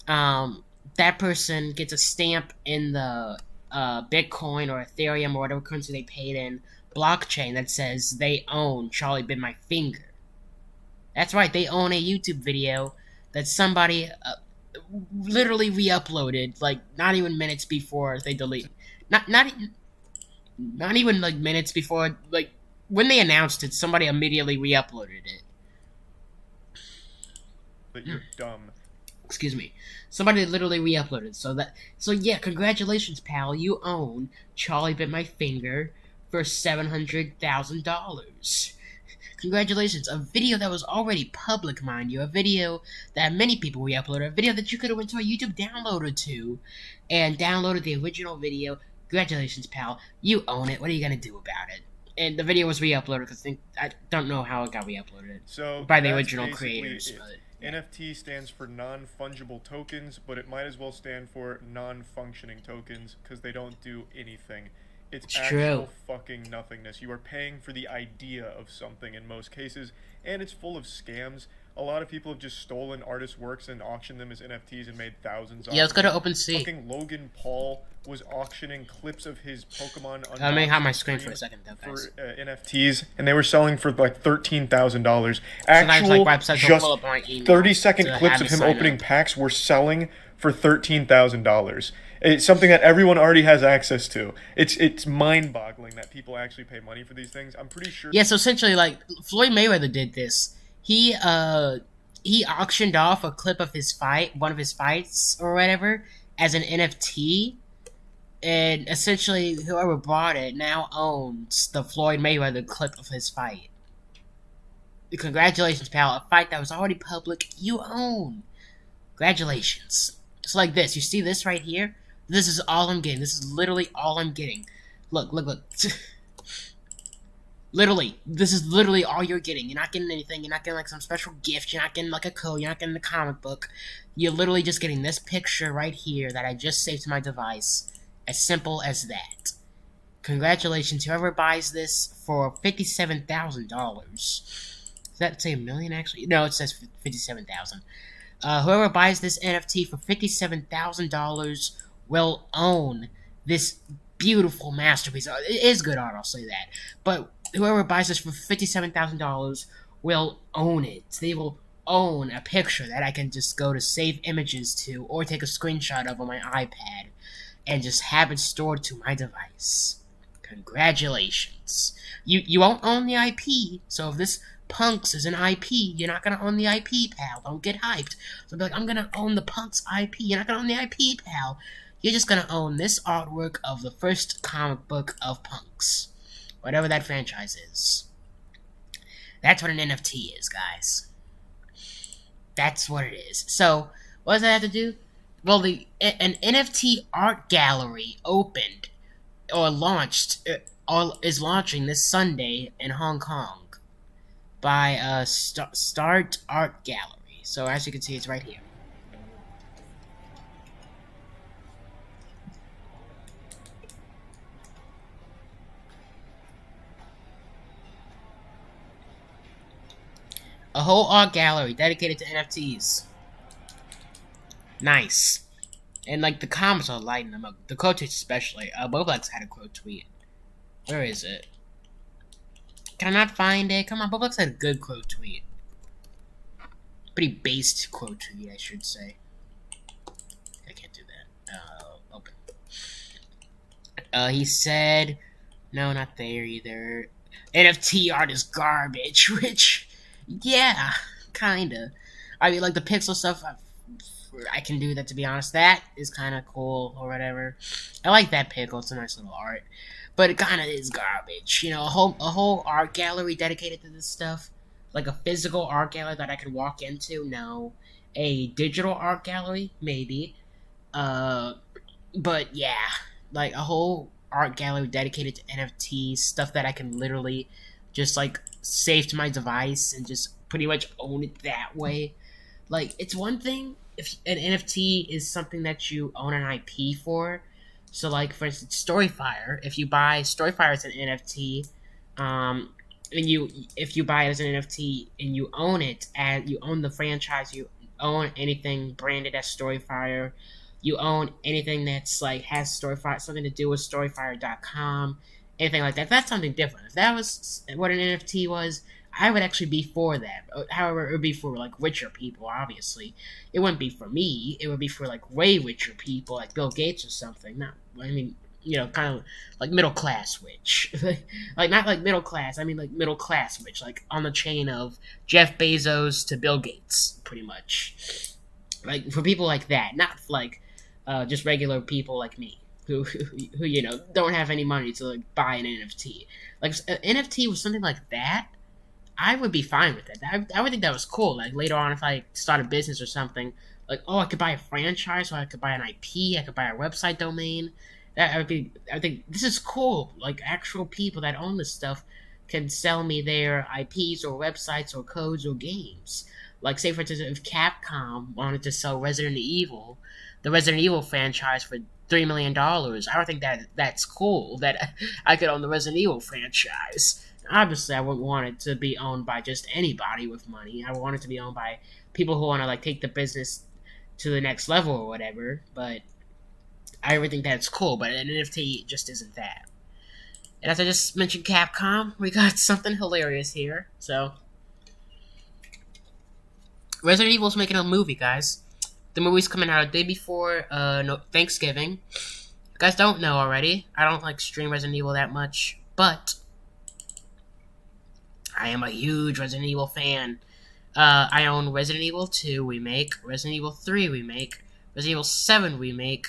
that person gets a stamp in the Bitcoin or Ethereum or whatever currency they paid in blockchain that says they own Charlie Bit My Finger. That's right, they own a YouTube video that somebody literally re-uploaded, like not even minutes before they delete. Not not even like minutes before, like when they announced it, somebody immediately re-uploaded it. But you're dumb. Excuse me. Somebody literally re-uploaded. So yeah, congratulations, pal. You own Charlie Bit My Finger for $700,000. Congratulations. A video that was already public, mind you. A video that many people re-uploaded. A video that you could have went to a YouTube downloader to and downloaded the original video. Congratulations, pal. You own it. What are you going to do about it? And the video was re-uploaded because I don't know how it got re-uploaded. So by the that's original basically creators. it. But, NFT stands for non-fungible tokens, but it might as well stand for non-functioning tokens because they don't do anything. It's actual true. fucking nothingness. You are paying for the idea of something in most cases, and it's full of scams. A lot of people have just stolen artists' works and auctioned them as NFTs and made thousands off. Yeah, let's go to OpenSea. Fucking Logan Paul was auctioning clips of his Pokemon Let me hide my screen for a second, though, guys. for NFTs, and they were selling for like $13,000. Sometimes, like, websites will just pull up my email 30-second to clips have of me him sign opening up. packs were selling for $13,000. It's something that everyone already has access to. It's mind-boggling that people actually pay money for these things. I'm pretty sure. Yeah, so essentially, like, Floyd Mayweather did this. He auctioned off a clip of his fight, one of his fights or whatever, as an NFT, and essentially whoever bought it now owns the Floyd Mayweather clip of his fight. Congratulations, pal. A fight that was already public, you own. Congratulations. It's like this. You see this right here? This is all I'm getting. This is literally all I'm getting. Look. Literally, this is literally all you're getting. You're not getting anything. You're not getting like some special gift. You're not getting like a code. You're not getting the comic book. You're literally just getting this picture right here that I just saved to my device. As simple as that. Congratulations, whoever buys this for $57,000. Does that say a million actually? No, it says 57,000. Whoever buys this NFT for $57,000 will own this beautiful masterpiece. It is good art, I'll say that. But whoever buys this for $57,000 will own it. They will own a picture that I can just go to save images to or take a screenshot of on my iPad and just have it stored to my device. Congratulations. You won't own the IP, so if this Punks is an IP, you're not gonna own the IP, pal. Don't get hyped. So be like, I'm gonna own the Punks IP. You're not gonna own the IP, pal. You're just gonna own this artwork of the first comic book of Punks. Whatever that franchise is. That's what an NFT is, guys. That's what it is. So, what does that have to do? Well, an NFT art gallery opened, or launched, or is launching this Sunday in Hong Kong by Start Art Gallery. So, as you can see, it's right here. A whole art gallery dedicated to NFTs. Nice. And, like, the comments are lighting them up. The quote tweets especially. Boblex had a quote tweet. Where is it? Can I not find it? Come on, Boblex had a good quote tweet. Pretty based quote tweet, I should say. I can't do that. Open. He said... No, not there either. NFT art is garbage, which... Yeah, kinda. I mean, like, the pixel stuff, I can do that, to be honest. That is kinda cool, or whatever. I like that pickle, it's a nice little art. But it kinda is garbage. You know, a whole art gallery dedicated to this stuff. Like a physical art gallery that I could walk into? No. A digital art gallery? Maybe. But yeah. Like, a whole art gallery dedicated to NFTs, stuff that I can literally just, like, save to my device and just pretty much own it that way. Like, it's one thing if an NFT is something that you own an IP for. So, like, for instance, Storyfire. If you buy Storyfire as an NFT, and if you buy it as an NFT and you own it, and you own the franchise, you own anything branded as Storyfire, you own anything that's, like, has Storyfire, something to do with Storyfire.com, anything like that. That's something different. If that was what an NFT was, I would actually be for that. However, it would be for, like, richer people, obviously. It wouldn't be for me. It would be for, like, way richer people, like Bill Gates or something. Not, I mean, kind of like middle class witch. Like, not like middle class, I mean like middle class witch, like on the chain of Jeff Bezos to Bill Gates, pretty much. Like, for people like that, not like just regular people like me, who don't have any money to like buy an NFT. Like, an NFT was something like that, I would be fine with that. I would think that was cool. Like, later on, if I start a business or something, like, I could buy a franchise, or I could buy an IP, I could buy a website domain. I think this is cool. Like, actual people that own this stuff can sell me their IPs or websites or codes or games. Like, say, for instance, if Capcom wanted to sell the Resident Evil franchise for $3 million, I would think that's cool, that I could own the Resident Evil franchise. Obviously, I wouldn't want it to be owned by just anybody with money. I would want it to be owned by people who want to, like, take the business to the next level or whatever, but I would think that's cool, but an NFT just isn't that. And as I just mentioned Capcom, we got something hilarious here. So, Resident Evil's making a movie, guys. The movie's coming out a day before Thanksgiving. If you guys don't know already, I don't like stream Resident Evil that much, but I am a huge Resident Evil fan. I own Resident Evil 2 Remake, Resident Evil 3 Remake, Resident Evil 7 Remake.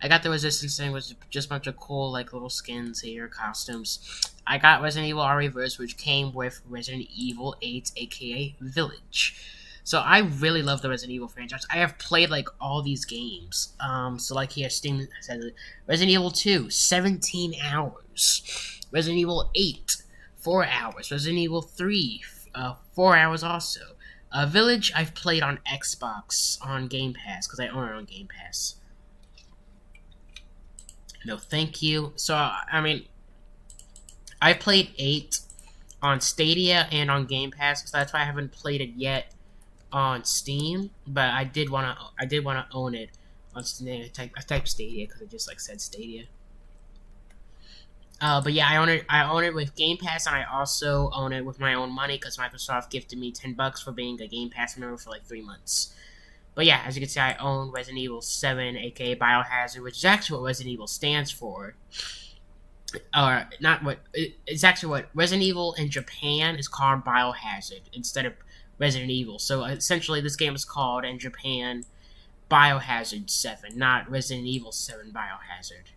I got the Resistance thing, which is just a bunch of cool, like, little skins here, costumes. I got Resident Evil R-Reverse, which came with Resident Evil 8, aka Village. So I really love the Resident Evil franchise. I have played, like, all these games. So, like, here, Steam says Resident Evil 2, 17 hours. Resident Evil 8, 4 hours. Resident Evil 3, 4 hours also. Village, I've played on Xbox on Game Pass, because I own it on Game Pass. No, thank you. So, I mean, I played 8 on Stadia and on Game Pass, so that's why I haven't played it yet on Steam. But I did wanna own it on Steam. I typed Stadia because it just like said Stadia. But yeah, I own it with Game Pass, and I also own it with my own money because Microsoft gifted me $10 for being a Game Pass member for like 3 months. But yeah, as you can see, I own Resident Evil 7, aka Biohazard, which is actually what Resident Evil stands for. Or, not what, it's actually what Resident Evil in Japan is called Biohazard instead of Resident Evil. So essentially, this game is called, in Japan, Biohazard 7, not Resident Evil 7 Biohazard.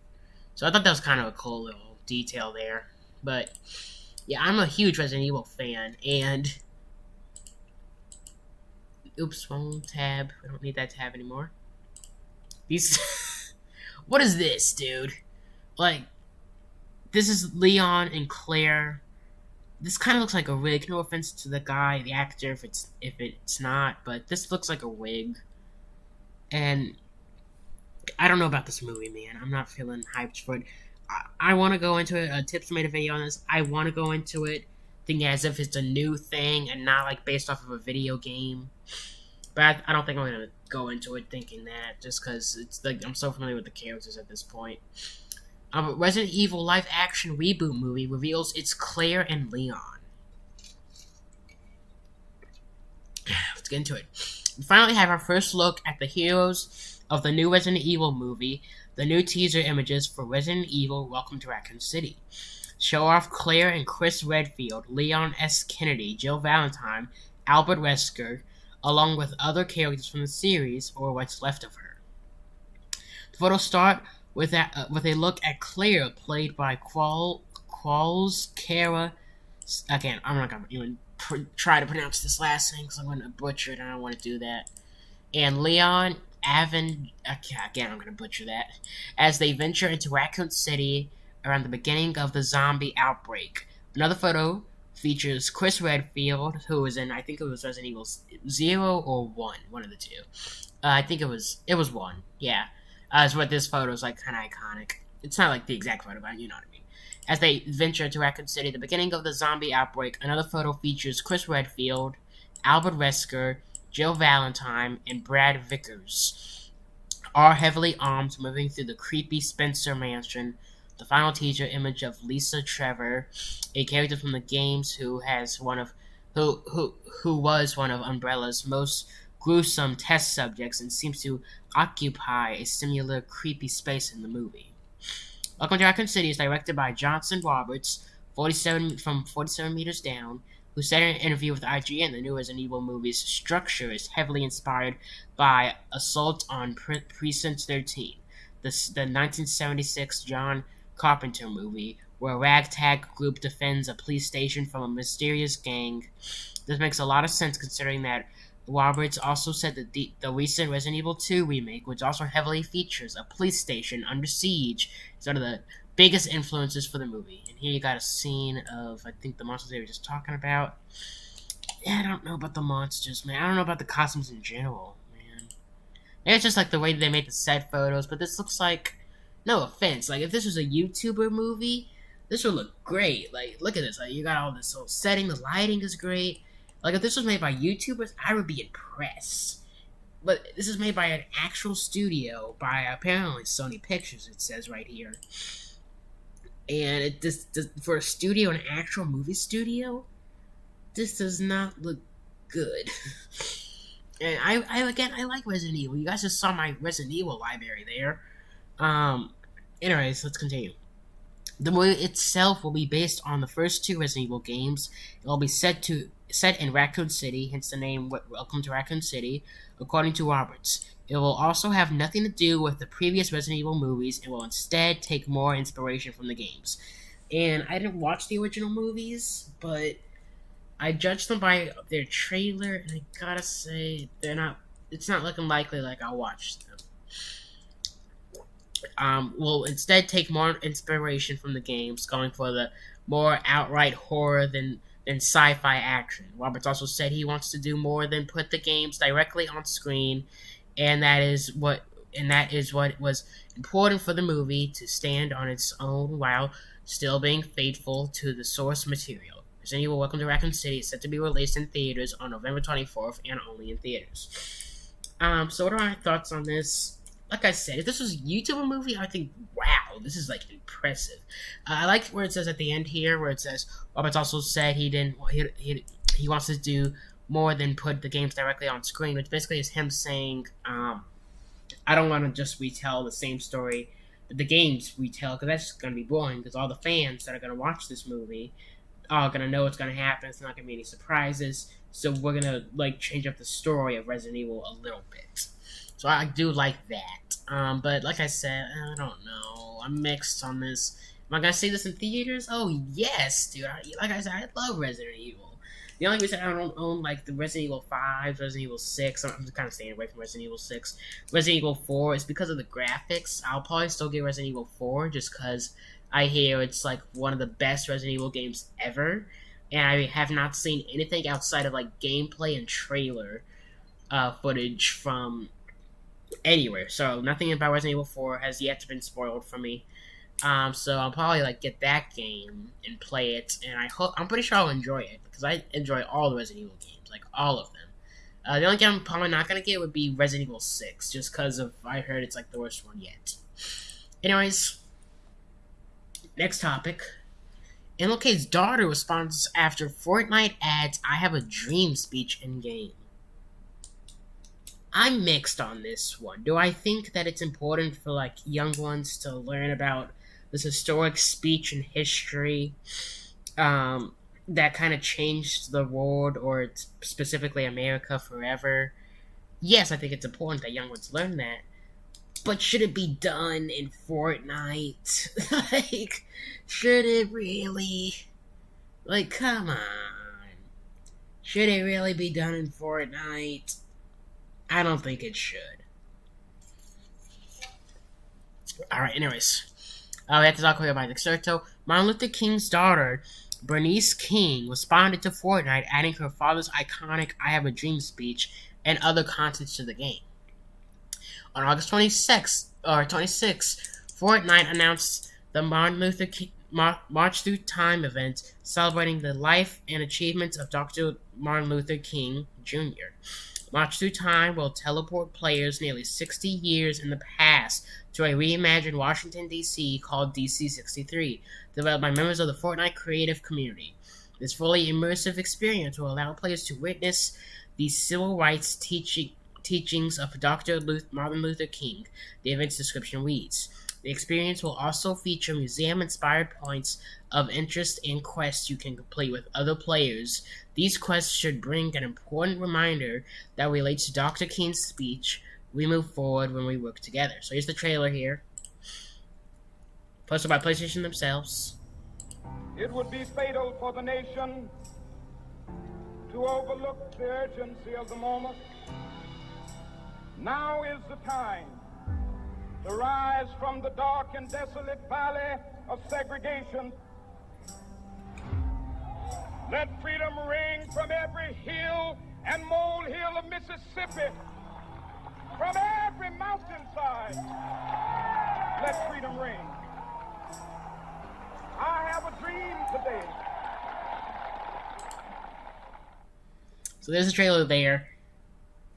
So I thought that was kind of a cool little detail there. But yeah, I'm a huge Resident Evil fan, and oops, wrong tab. I don't need that tab anymore. These what is this, dude? Like, this is Leon and Claire. This kind of looks like a wig. No offense to the guy, the actor, if it's not, but this looks like a wig. And I don't know about this movie, man. I'm not feeling hyped for it. I want to go into it. Tips made a video on this. I want to go into it thinking as if it's a new thing and not like based off of a video game. But I don't think I'm gonna go into it thinking that, just because it's like I'm so familiar with the characters at this point. Resident Evil live action reboot movie reveals it's Claire and Leon. Let's get into it. We finally have our first look at the heroes of the new Resident Evil movie. The new teaser images for Resident Evil Welcome to Raccoon City show off Claire and Chris Redfield, Leon S. Kennedy, Jill Valentine, Albert Wesker, along with other characters from the series, or what's left of her. The photos start with a look at Claire, played by Qualls Kara. Again, I'm not going to even try to pronounce this last name because I'm going to butcher it, and I don't want to do that. And Leon again, I'm going to butcher that, as they venture into Raccoon City around the beginning of the zombie outbreak. Another photo features Chris Redfield, who was in, I think it was Resident Evil 0 or 1, one of the two. I think it was 1, yeah. Is what this photo is like, kind of iconic. It's not like the exact photo, but you know what I mean. As they venture into Raccoon City, the beginning of the zombie outbreak, another photo features Chris Redfield, Albert Wesker, Jill Valentine, and Brad Vickers, all heavily armed, moving through the creepy Spencer mansion. The final teaser image of Lisa Trevor, a character from the games who was one of Umbrella's most gruesome test subjects and seems to occupy a similar creepy space in the movie. Welcome to Raccoon City is directed by Johnson Roberts, 47 Meters Down, who said in an interview with IGN the new Resident Evil movie's structure is heavily inspired by Assault on Precinct 13, the 1976 John Carpenter movie, where a ragtag group defends a police station from a mysterious gang. This makes a lot of sense considering that Roberts also said that the recent Resident Evil 2 remake, which also heavily features a police station under siege, is one of the biggest influences for the movie. And here you got a scene of, I think, the monsters they were just talking about. Yeah, I don't know about the monsters, man. I don't know about the costumes in general, man. It's just like the way they made the set photos, but this looks like, no offense, like if this was a YouTuber movie, this would look great. Like, look at this. Like, you got all this whole setting, the lighting is great. Like, if this was made by YouTubers, I would be impressed. But this is made by an actual studio, by apparently Sony Pictures, it says right here. And it just for a studio, an actual movie studio, this does not look good. And I like Resident Evil. You guys just saw my Resident Evil library there. Anyways, let's continue. The movie itself will be based on the first 2 Resident Evil games. It will be set in Raccoon City, hence the name Welcome to Raccoon City, according to Roberts. It will also have nothing to do with the previous Resident Evil movies and will instead take more inspiration from the games. And I didn't watch the original movies, but I judged them by their trailer, and I gotta say, it's not looking likely like I'll watch them. Will instead take more inspiration from the games, going for the more outright horror than sci-fi action. Roberts also said he wants to do more than put the games directly on screen, and that is what was important for the movie to stand on its own while still being faithful to the source material. Resident Evil Welcome to Raccoon City is set to be released in theaters on November 24th and only in theaters. So what are my thoughts on this? Like I said, if this was a YouTuber movie, I think, wow, this is, like, impressive. I like where it says at the end here, where it says, Roberts also said he wants to do more than put the games directly on screen, which basically is him saying, I don't want to just retell the same story that the games retell, because that's going to be boring, because all the fans that are going to watch this movie are going to know what's going to happen. It's not going to be any surprises, so we're going to, like, change up the story of Resident Evil a little bit. So I do like that. But like I said, I don't know. I'm mixed on this. Am I going to see this in theaters? Oh, yes, dude. Like I said, I love Resident Evil. The only reason I don't own, like, the Resident Evil 5, Resident Evil 6, I'm just kind of staying away from Resident Evil 6. Resident Evil 4 is because of the graphics. I'll probably still get Resident Evil 4 just because I hear it's, like, one of the best Resident Evil games ever. And I have not seen anything outside of, like, gameplay and trailer footage from anywhere. So nothing about Resident Evil 4 has yet been spoiled for me. So I'll probably, like, get that game and play it, and I'm pretty sure I'll enjoy it, because I enjoy all the Resident Evil games, like, all of them. The only game I'm probably not going to get would be Resident Evil 6, just because I heard it's, like, the worst one yet. Anyways, next topic. MLK's daughter responds after Fortnite adds I Have a Dream speech in-game. I'm mixed on this one. Do I think that it's important for, like, young ones to learn about this historic speech in history that kind of changed the world, or specifically America, forever? Yes, I think it's important that young ones learn that. But should it be done in Fortnite? Like, should it really? Like, come on. Should it really be done in Fortnite? I don't think it should. Alright, anyways. We have to talk about Exerto. Martin Luther King's daughter, Bernice King, responded to Fortnite, adding her father's iconic I Have a Dream speech and other content to the game. On August 26, Fortnite announced the Martin Luther King March Through Time event celebrating the life and achievements of Dr. Martin Luther King Jr. March Through Time will teleport players nearly 60 years in the past to a reimagined Washington, D.C. called DC-63, developed by members of the Fortnite creative community. This fully immersive experience will allow players to witness the civil rights teachings of Dr. Martin Luther King, the event's description reads. The experience will also feature museum-inspired points of interest and quests you can complete with other players. These quests should bring an important reminder that relates to Dr. King's speech, "We move forward when we work together." So here's the trailer here. Posted by PlayStation themselves. It would be fatal for the nation to overlook the urgency of the moment. Now is the time to rise from the dark and desolate valley of segregation. Let freedom ring from every hill and molehill of Mississippi, from every mountainside. Let freedom ring. I have a dream today. So there's a trailer there.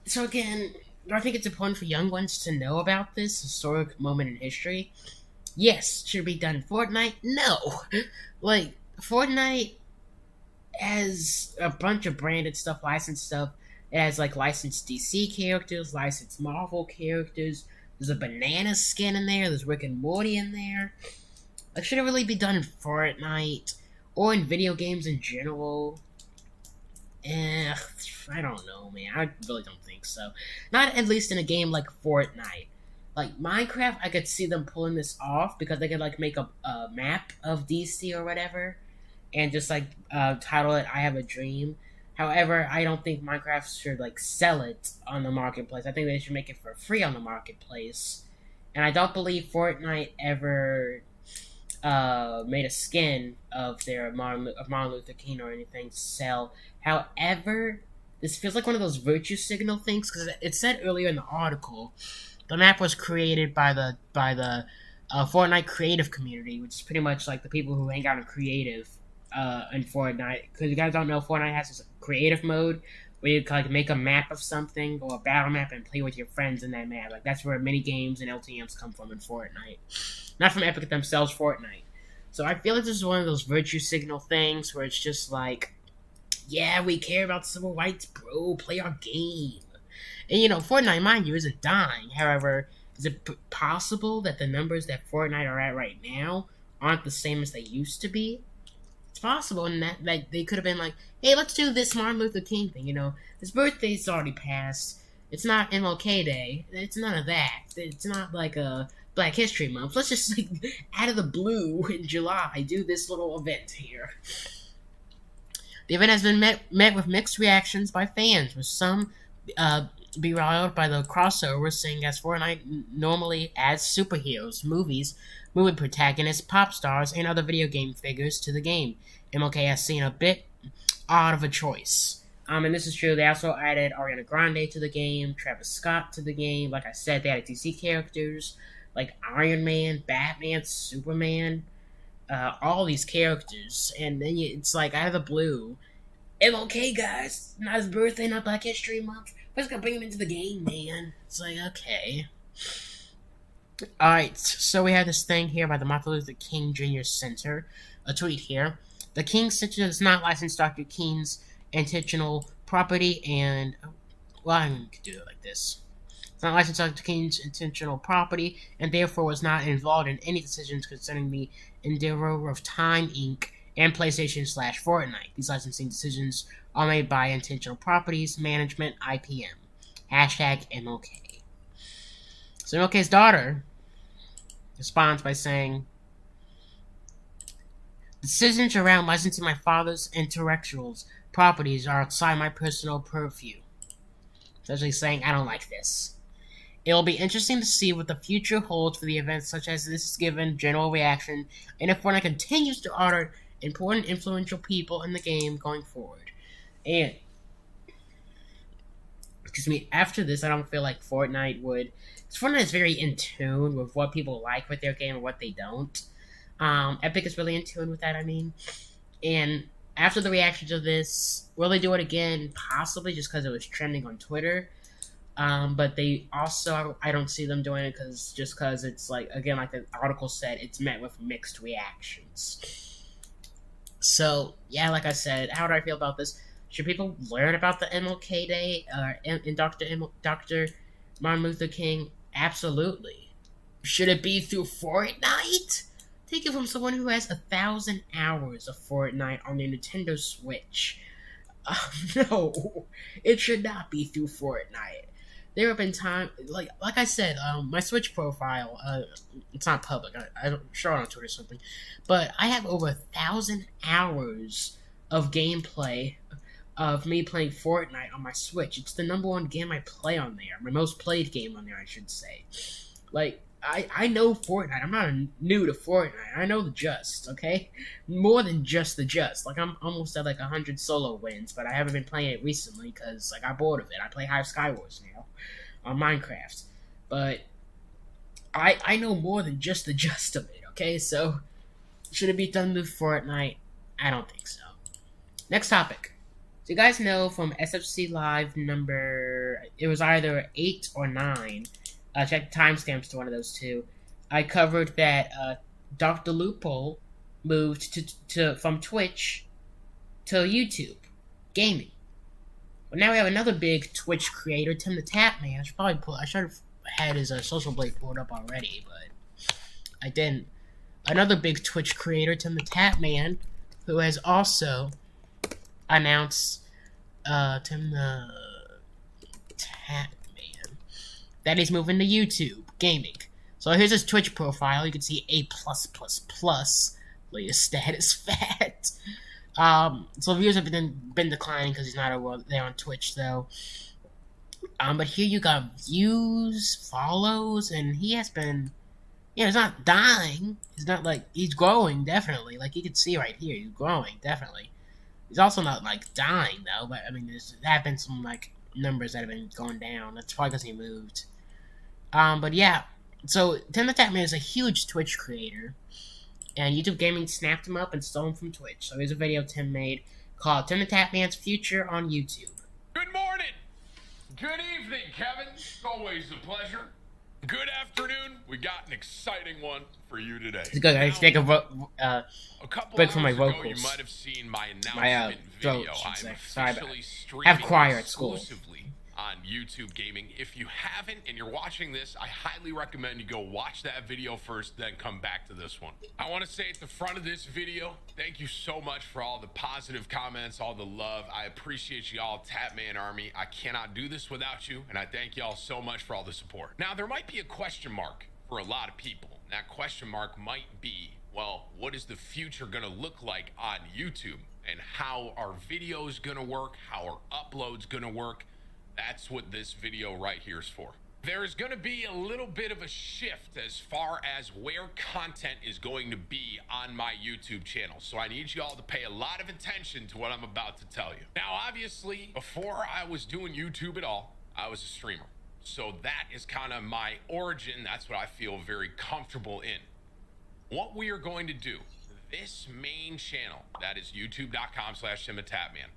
So again, do I think it's important for young ones to know about this historic moment in history? Yes. Should it be done in Fortnite? No. Like, Fortnite has a bunch of branded stuff, licensed stuff. It has, like, licensed DC characters, licensed Marvel characters. There's a banana skin in there. There's Rick and Morty in there. Like, should it really be done in Fortnite? Or in video games in general? I don't know, man. I really don't think so. Not at least in a game like Fortnite. Like, Minecraft, I could see them pulling this off because they could, like, make a map of DC or whatever and just, like, title it I Have a Dream. However, I don't think Minecraft should, like, sell it on the marketplace. I think they should make it for free on the marketplace. And I don't believe Fortnite ever made a skin of their Martin Luther King or anything to sell. However, this feels like one of those virtue signal things, because it said earlier in the article, the map was created by the Fortnite creative community, which is pretty much like the people who hang out in creative in Fortnite. Because you guys don't know, Fortnite has this creative mode where you can, like, make a map of something or a battle map and play with your friends in that map. Like, that's where mini games and LTMs come from in Fortnite, not from Epic themselves. Fortnite. So I feel like this is one of those virtue signal things where it's just like, yeah, we care about civil rights, bro. Play our game. And, you know, Fortnite, mind you, isn't dying. However, is it possible that the numbers that Fortnite are at right now aren't the same as they used to be? It's possible, and that, like, they could have been like, hey, let's do this Martin Luther King thing, you know. His birthday's already passed. It's not MLK Day. It's none of that. It's not like a Black History Month. Let's just, like, out of the blue in July, do this little event here. The event has been met with mixed reactions by fans, with some beriled by the crossover, seeing as Fortnite normally adds superheroes, movie protagonists, pop stars, and other video game figures to the game. MLK has seen a bit odd of a choice. And this is true. They also added Ariana Grande to the game, Travis Scott to the game. Like I said, they added DC characters like Iron Man, Batman, Superman. All these characters, and then it's like out of the blue, MLK, guys, not his birthday, not Black History Month. We're just gonna bring him into the game, man. It's like, okay. Alright, so we have this thing here by the Martin Luther King Jr. Center. A tweet here. The King Center does not license Dr. King's intentional property and... Well, I could do it like this. It's not licensed Dr. King's intentional property, and therefore was not involved in any decisions concerning the endeavor of Time Inc. and PlayStation/Fortnite. These licensing decisions are made by Intentional Properties Management, IPM. Hashtag MLK. So MLK's daughter responds by saying, decisions around licensing my father's intellectual properties are outside my personal purview. Essentially saying, I don't like this. It will be interesting to see what the future holds for the events such as this given general reaction, and if Fortnite continues to honor important influential people in the game going forward. And, excuse me, after this, I don't feel like Fortnite would... Because Fortnite is very in tune with what people like with their game and what they don't. Epic is really in tune with that, I mean. And after the reaction to this, will they do it again? Possibly, just because it was trending on Twitter. But they also, I don't see them doing it because it's like, again, like the article said, it's met with mixed reactions. So, yeah, like I said, how do I feel about this? Should people learn about the MLK Day and Dr. Martin Luther King? Absolutely. Should it be through Fortnite? Take it from someone who has 1,000 hours of Fortnite on their Nintendo Switch. No, it should not be through Fortnite. There have been times, like I said, my Switch profile, it's not public. I'm sure on Twitter or something, but I have over 1,000 hours of gameplay of me playing Fortnite on my Switch. It's the #1 game I play on there. My most played game on there, I should say. Like, I know Fortnite. I'm not new to Fortnite. I know the just, okay? More than just the just. Like, I'm almost at, 100 solo wins, but I haven't been playing it recently because I got bored of it. I play Hive Skywars now on Minecraft. But I know more than just the just of it, okay? So, should it be done with Fortnite? I don't think so. Next topic. So, you guys know from SFCLive number... It was either 8 or 9... check the timestamps to one of those two. I covered that Dr. Loophole moved to from Twitch to YouTube gaming. Well, now we have another big Twitch creator, TimTheTatMan. I should have had his social blade pulled up already, but I didn't. Another big Twitch creator, TimTheTatMan, who has also announced TimTheTatMan that he's moving to YouTube gaming. So here's his Twitch profile. You can see A+++. Latest status fat. So views have been declining because he's not over there on Twitch though. But here you got views, follows, and he has been. He's not dying. He's not he's growing definitely. Like you can see right here, he's growing definitely. He's also not dying though. But I mean, there have been some numbers that have been going down. That's probably because he moved. But yeah, so TimTheTatMan is a huge Twitch creator, and YouTube Gaming snapped him up and stole him from Twitch. So here's a video Tim made called TimTheTatMan's Future on YouTube. Good morning! Good evening, Kevin. It's always a pleasure. Good afternoon. We got an exciting one for you today. It's good. I take a break from my vocals. You might have seen my announcement throat, video. I'm Sorry about I have choir at school. On YouTube Gaming. If you haven't and you're watching this, I highly recommend you go watch that video first, then come back to this one. I want to say at the front of this video, thank you so much for all the positive comments, all the love. I appreciate you all, Tatman Army. I cannot do this without you, and I thank y'all so much for all the support. Now, there might be a question mark for a lot of people. That question mark might be, well, what is the future going to look like on YouTube? And how are videos going to work? How are uploads going to work? That's what this video right here is for. There's going to be a little bit of a shift as far as where content is going to be on my YouTube channel. So I need you all to pay a lot of attention to what I'm about to tell you. Now, obviously, before I was doing YouTube at all, I was a streamer. So that is kind of my origin. That's what I feel very comfortable in. What we are going to do, this main channel, that is youtube.com/TimTheTatMan,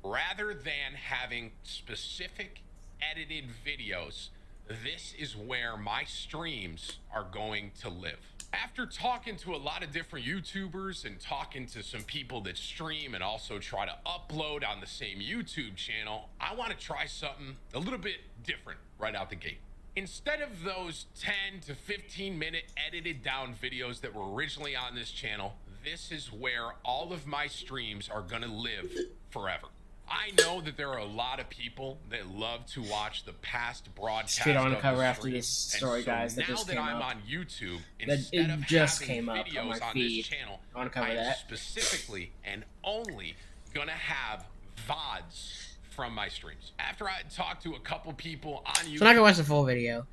rather than having specific edited videos, this is where my streams are going to live. After talking to a lot of different YouTubers and talking to some people that stream and also try to upload on the same YouTube channel, I want to try something a little bit different right out the gate. Instead of those 10 to 15 minute edited down videos that were originally on this channel, this is where all of my streams are going to live forever. I know that there are a lot of people that love to watch the past broadcast. Straight on the cover after this story, guys. That just came up. Now that I'm on YouTube, that instead of just having came up videos on my on feed. this channel, On cover I'm that. specifically and only gonna have VODs from my streams. After I talked to a couple people on YouTube, So I'm not gonna watch the full video,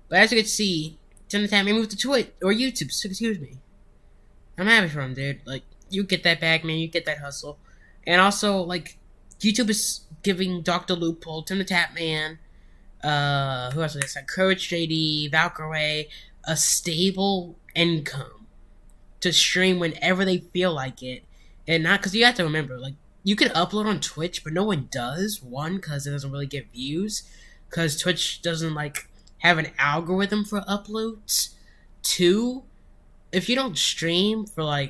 but as you can see, TimTheTatMan moved to Twitch or YouTube. Excuse me. I'm happy for him, dude. You get that bag, man. You get that hustle, and also YouTube is giving Dr. Loophole, TimTheTatMan, who else is this? Courage JD, Valkyrie, a stable income to stream whenever they feel like it. And not, because you have to remember, you can upload on Twitch, but no one does. One, because it doesn't really get views, because Twitch doesn't, have an algorithm for uploads. Two, if you don't stream for,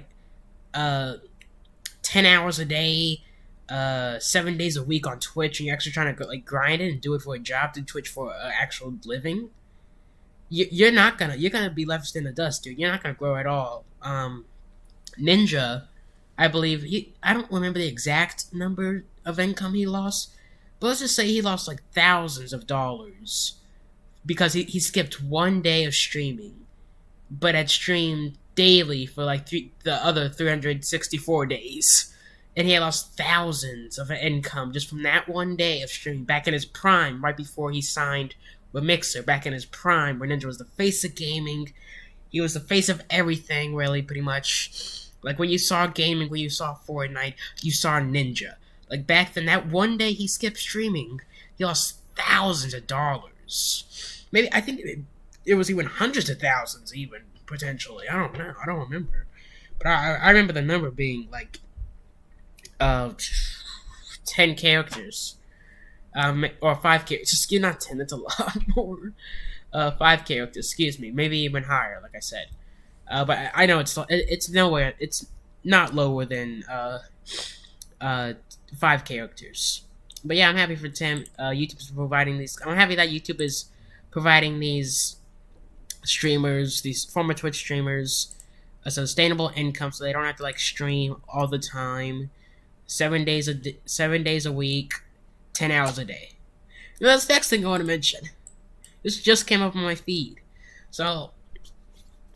10 hours a day, 7 days a week on Twitch, and you're actually trying to grind it and do it for a job, do Twitch for an actual living, you're gonna be left in the dust, dude. You're not gonna grow at all. Ninja, I believe I don't remember the exact number of income he lost, but let's just say he lost like thousands of dollars because he skipped one day of streaming, but had streamed daily for like the other 364 days, and he had lost thousands of income just from that one day of streaming back in his prime, right before he signed with Mixer, back in his prime, where Ninja was the face of gaming. He was the face of everything, really, pretty much. Like, when you saw gaming, when you saw Fortnite, you saw Ninja. Like, back then, that one day he skipped streaming, he lost thousands of dollars. Maybe, I think it was even hundreds of thousands, even, potentially. I don't know. I don't remember. But I remember the number being, like, 10 characters. Or 5 characters. Not 10, that's a lot more. 5 characters, excuse me. Maybe even higher, like I said. But I know it's nowhere. It's not lower than 5 characters. But yeah, I'm happy for Tim. YouTube is providing these. I'm happy that YouTube is providing these streamers, these former Twitch streamers, a sustainable income, so they don't have to like stream all the time, 7 days a week, 10 hours a day. And that's the next thing I want to mention. This just came up on my feed, so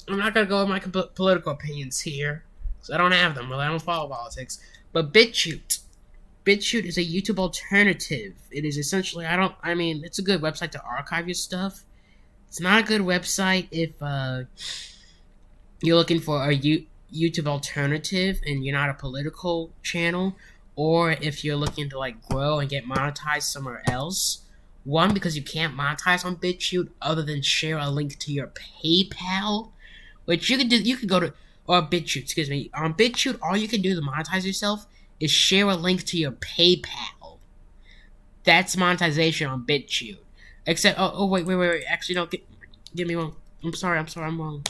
I'm not gonna go with my political opinions here, because I don't have them. Well, I don't follow politics. But BitChute is a YouTube alternative. It is essentially, it's a good website to archive your stuff. It's not a good website if you're looking for a YouTube alternative and you're not a political channel, or if you're looking to like grow and get monetized somewhere else. One, because you can't monetize on BitChute other than share a link to your PayPal, which you can do. You can go to BitChute. Excuse me. On BitChute, all you can do to monetize yourself is share a link to your PayPal. That's monetization on BitChute. Except, wait. Actually, no, give me one. I'm sorry, I'm wrong.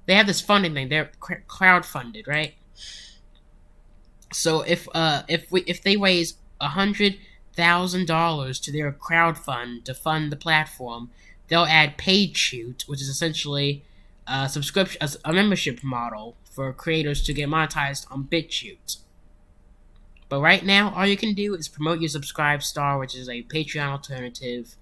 They have this funding thing. They're crowdfunded, right? So if they raise $100,000 to their crowdfund to fund the platform, they'll add BitChute, which is essentially a membership model for creators to get monetized on BitChute. But right now, all you can do is promote your Subscribe Star, which is a Patreon alternative,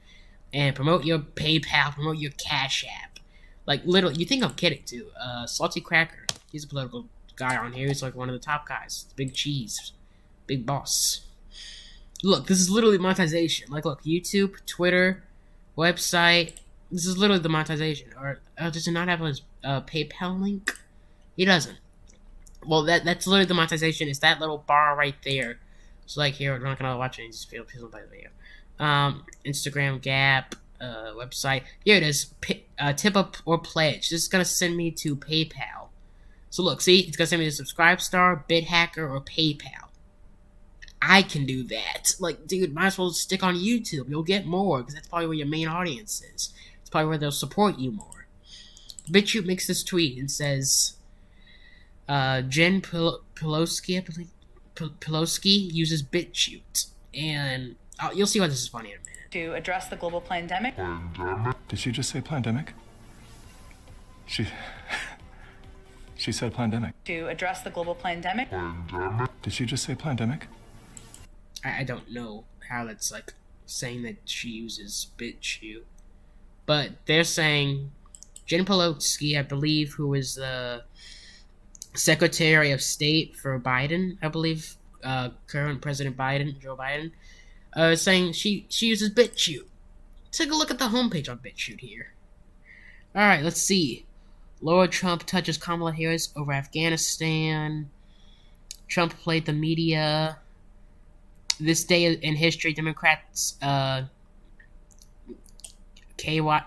and promote your PayPal, promote your Cash App. Like, literally, you think I'm kidding, too. Salty Cracker, he's a political guy on here. He's like one of the top guys. Big cheese. Big boss. Look, this is literally monetization. Like, look, YouTube, Twitter, website. This is literally the monetization. Or does it not have his PayPal link? He doesn't. Well, that's literally the monetization. It's that little bar right there. So, like, here, we're not going to watch any of these videos. Please don't buy the video. Instagram, Gap, website. Here it is. Tip up or pledge. This is going to send me to PayPal. So, look, see? It's going to send me to Subscribe Star, BitHacker, or PayPal. I can do that. Like, dude, might as well stick on YouTube. You'll get more, because that's probably where your main audience is. It's probably where they'll support you more. BitChute makes this tweet and says, Jen Pelosi uses BitChute. And you'll see why this is funny in a minute. To address the global pandemic. Did she just say pandemic? She said pandemic. To address the global pandemic. Did she just say pandemic? I don't know how that's like saying that she uses BitChute. But they're saying Jen Pelosi, I believe, who is the Secretary of State for Biden, I believe, current President Biden, Joe Biden, saying she uses BitChute. Take a look at the homepage on BitChute here. Alright, let's see. Lord Trump touches Kamala Harris over Afghanistan. Trump played the media. This day in history, Democrats, I'm not going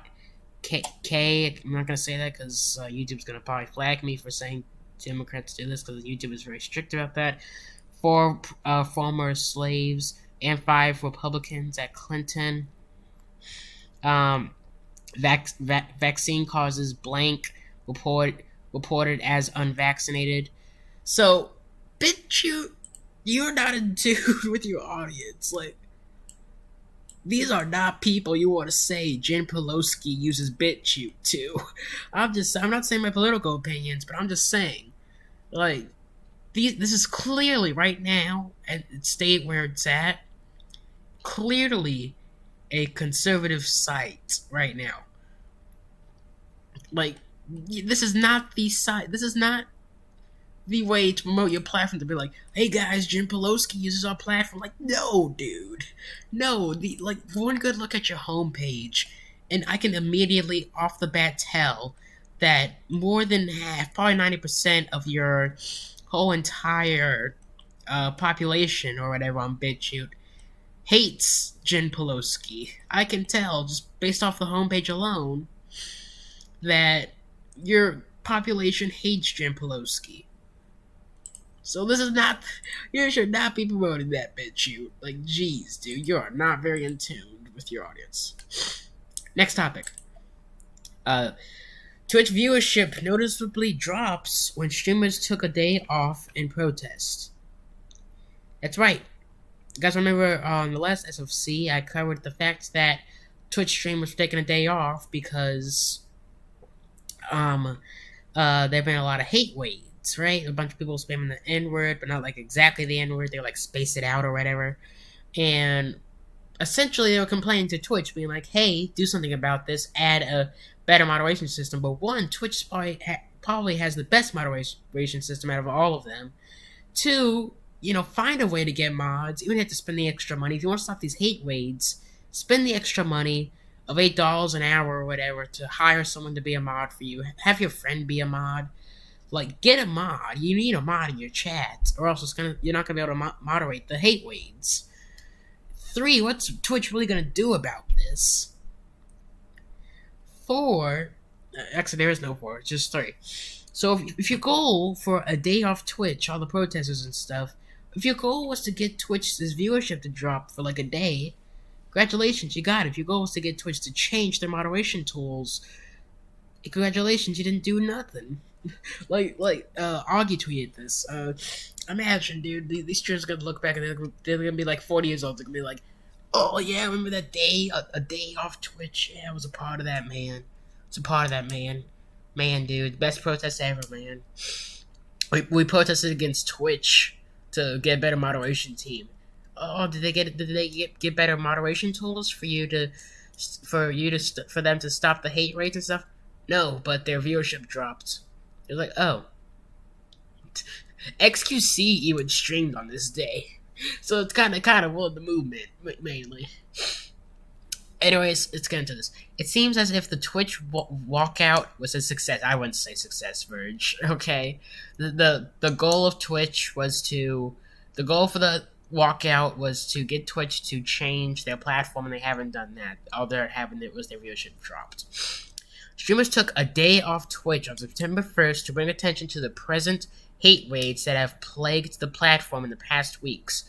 to say that because YouTube's going to probably flag me for saying Democrats do this because YouTube is very strict about that. 4 former slaves and 5 Republicans at Clinton. Vaccine causes blank reported as unvaccinated. So, BitChute, you're not in tune with your audience. Like, these are not people you want to say Jen Pelosi uses BitChute to. I'm not saying my political opinions, but I'm just saying, like, this is clearly right now, at the state where it's at, clearly a conservative site right now. Like, this is not the site. This is not the way to promote your platform, to be like, hey guys, Jen Pelosi uses our platform. Like, no, dude. No, one good look at your homepage, and I can immediately, off the bat, tell that more than half, probably 90% of your whole entire population, or whatever, on BitChute, hates Jen Pelosi. I can tell, just based off the homepage alone, that your population hates Jen Pelosi. So this is not, you should not be promoting that BitChute. Like, jeez, dude, you are not very in tune with your audience. Next topic. Twitch viewership noticeably drops when streamers took a day off in protest. That's right. You guys remember on the last SFC, I covered the fact that Twitch streamers were taking a day off because there have been a lot of hate waves, right? A bunch of people spamming the N-word, but not like exactly the N-word. They were like space it out or whatever. And essentially they were complaining to Twitch, being like, hey, do something about this, add a better moderation system. But one, Twitch probably has the best moderation system out of all of them. Two, find a way to get mods. You don't have to spend the extra money. If you want to stop these hate raids, spend the extra money of $8 an hour or whatever to hire someone to be a mod for you. Have your friend be a mod. Like, get a mod. You need a mod in your chat, or else you're not going to be able to moderate the hate raids. 3, what's Twitch really going to do about this? 4, actually there is no 4, it's just 3. So if your goal for a day off Twitch, all the protesters and stuff, if your goal was to get Twitch's viewership to drop for like a day, congratulations, you got it. If your goal was to get Twitch to change their moderation tools, congratulations, you didn't do nothing. Augie tweeted this. Imagine, dude, these streamers are gonna look back and they're gonna be like 40 years old. They're gonna be like, oh yeah, remember that day, a day off Twitch? Yeah, I was a part of that, man. Man, dude, best protest ever, man. We protested against Twitch to get a better moderation team. Oh, did they get better moderation tools for them to stop the hate rates and stuff? No, but their viewership dropped. They're like, oh, XQC even streamed on this day, so it's kind of won the movement mainly. Anyways, let's get into this. It seems as if the Twitch walkout was a success. I wouldn't say success, Verge. Okay, the goal of Twitch was the goal for the walkout was to get Twitch to change their platform, and they haven't done that. All they're having was their viewership dropped. Streamers took a day off Twitch on September 1st to bring attention to the present hate raids that have plagued the platform in the past weeks.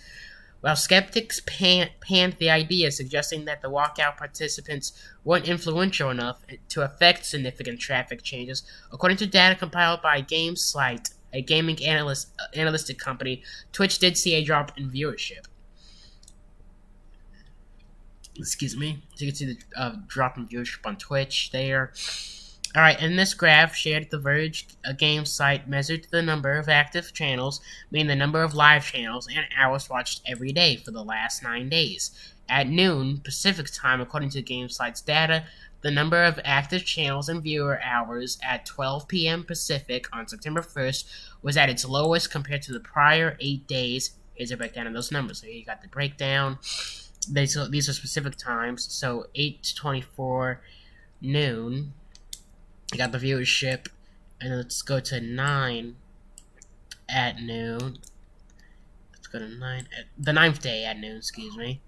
While skeptics panned the idea, suggesting that the walkout participants weren't influential enough to affect significant traffic changes, according to data compiled by GameSlight, a gaming analytic company, Twitch did see a drop in viewership. Excuse me. So you can see the drop in viewership on Twitch there. Alright, and this graph shared at The Verge, a game site, measured the number of active channels, meaning the number of live channels and hours watched every day for the last 9 days. At noon Pacific time, according to GameSite's data, the number of active channels and viewer hours at 12 p.m. Pacific on September 1st was at its lowest compared to the prior 8 days. Here's a breakdown of those numbers. So here you got the breakdown. These are specific times, so 8 to 24 noon, you got the viewership, and let's go to 9 at noon. Let's go to 9 at the 9th day at noon, excuse me.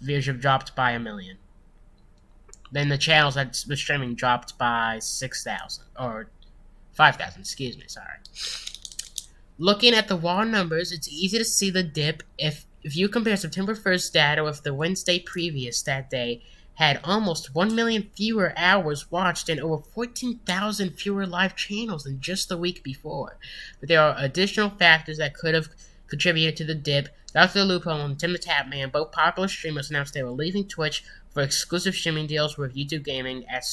Viewership dropped by 1 million. Then the channels that was streaming dropped by 6,000, or 5,000, excuse me, sorry. Looking at the raw numbers, it's easy to see the dip if you compare September 1st data with the Wednesday previous that day, had almost 1 million fewer hours watched and over 14,000 fewer live channels than just the week before. But there are additional factors that could have contributed to the dip. Dr. Loophole and TimTheTatMan, both popular streamers, announced they were leaving Twitch for exclusive streaming deals with YouTube Gaming at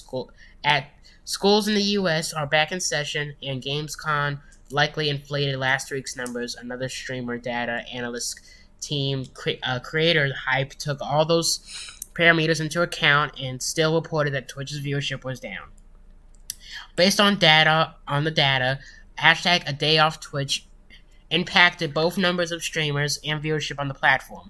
schools in the U.S. are back in session, and Gamescom likely inflated last week's numbers. Another streamer data analyst team creator hype took all those parameters into account and still reported that Twitch's viewership was down. Based on the data, hashtag ADayOffTwitch impacted both numbers of streamers and viewership on the platform.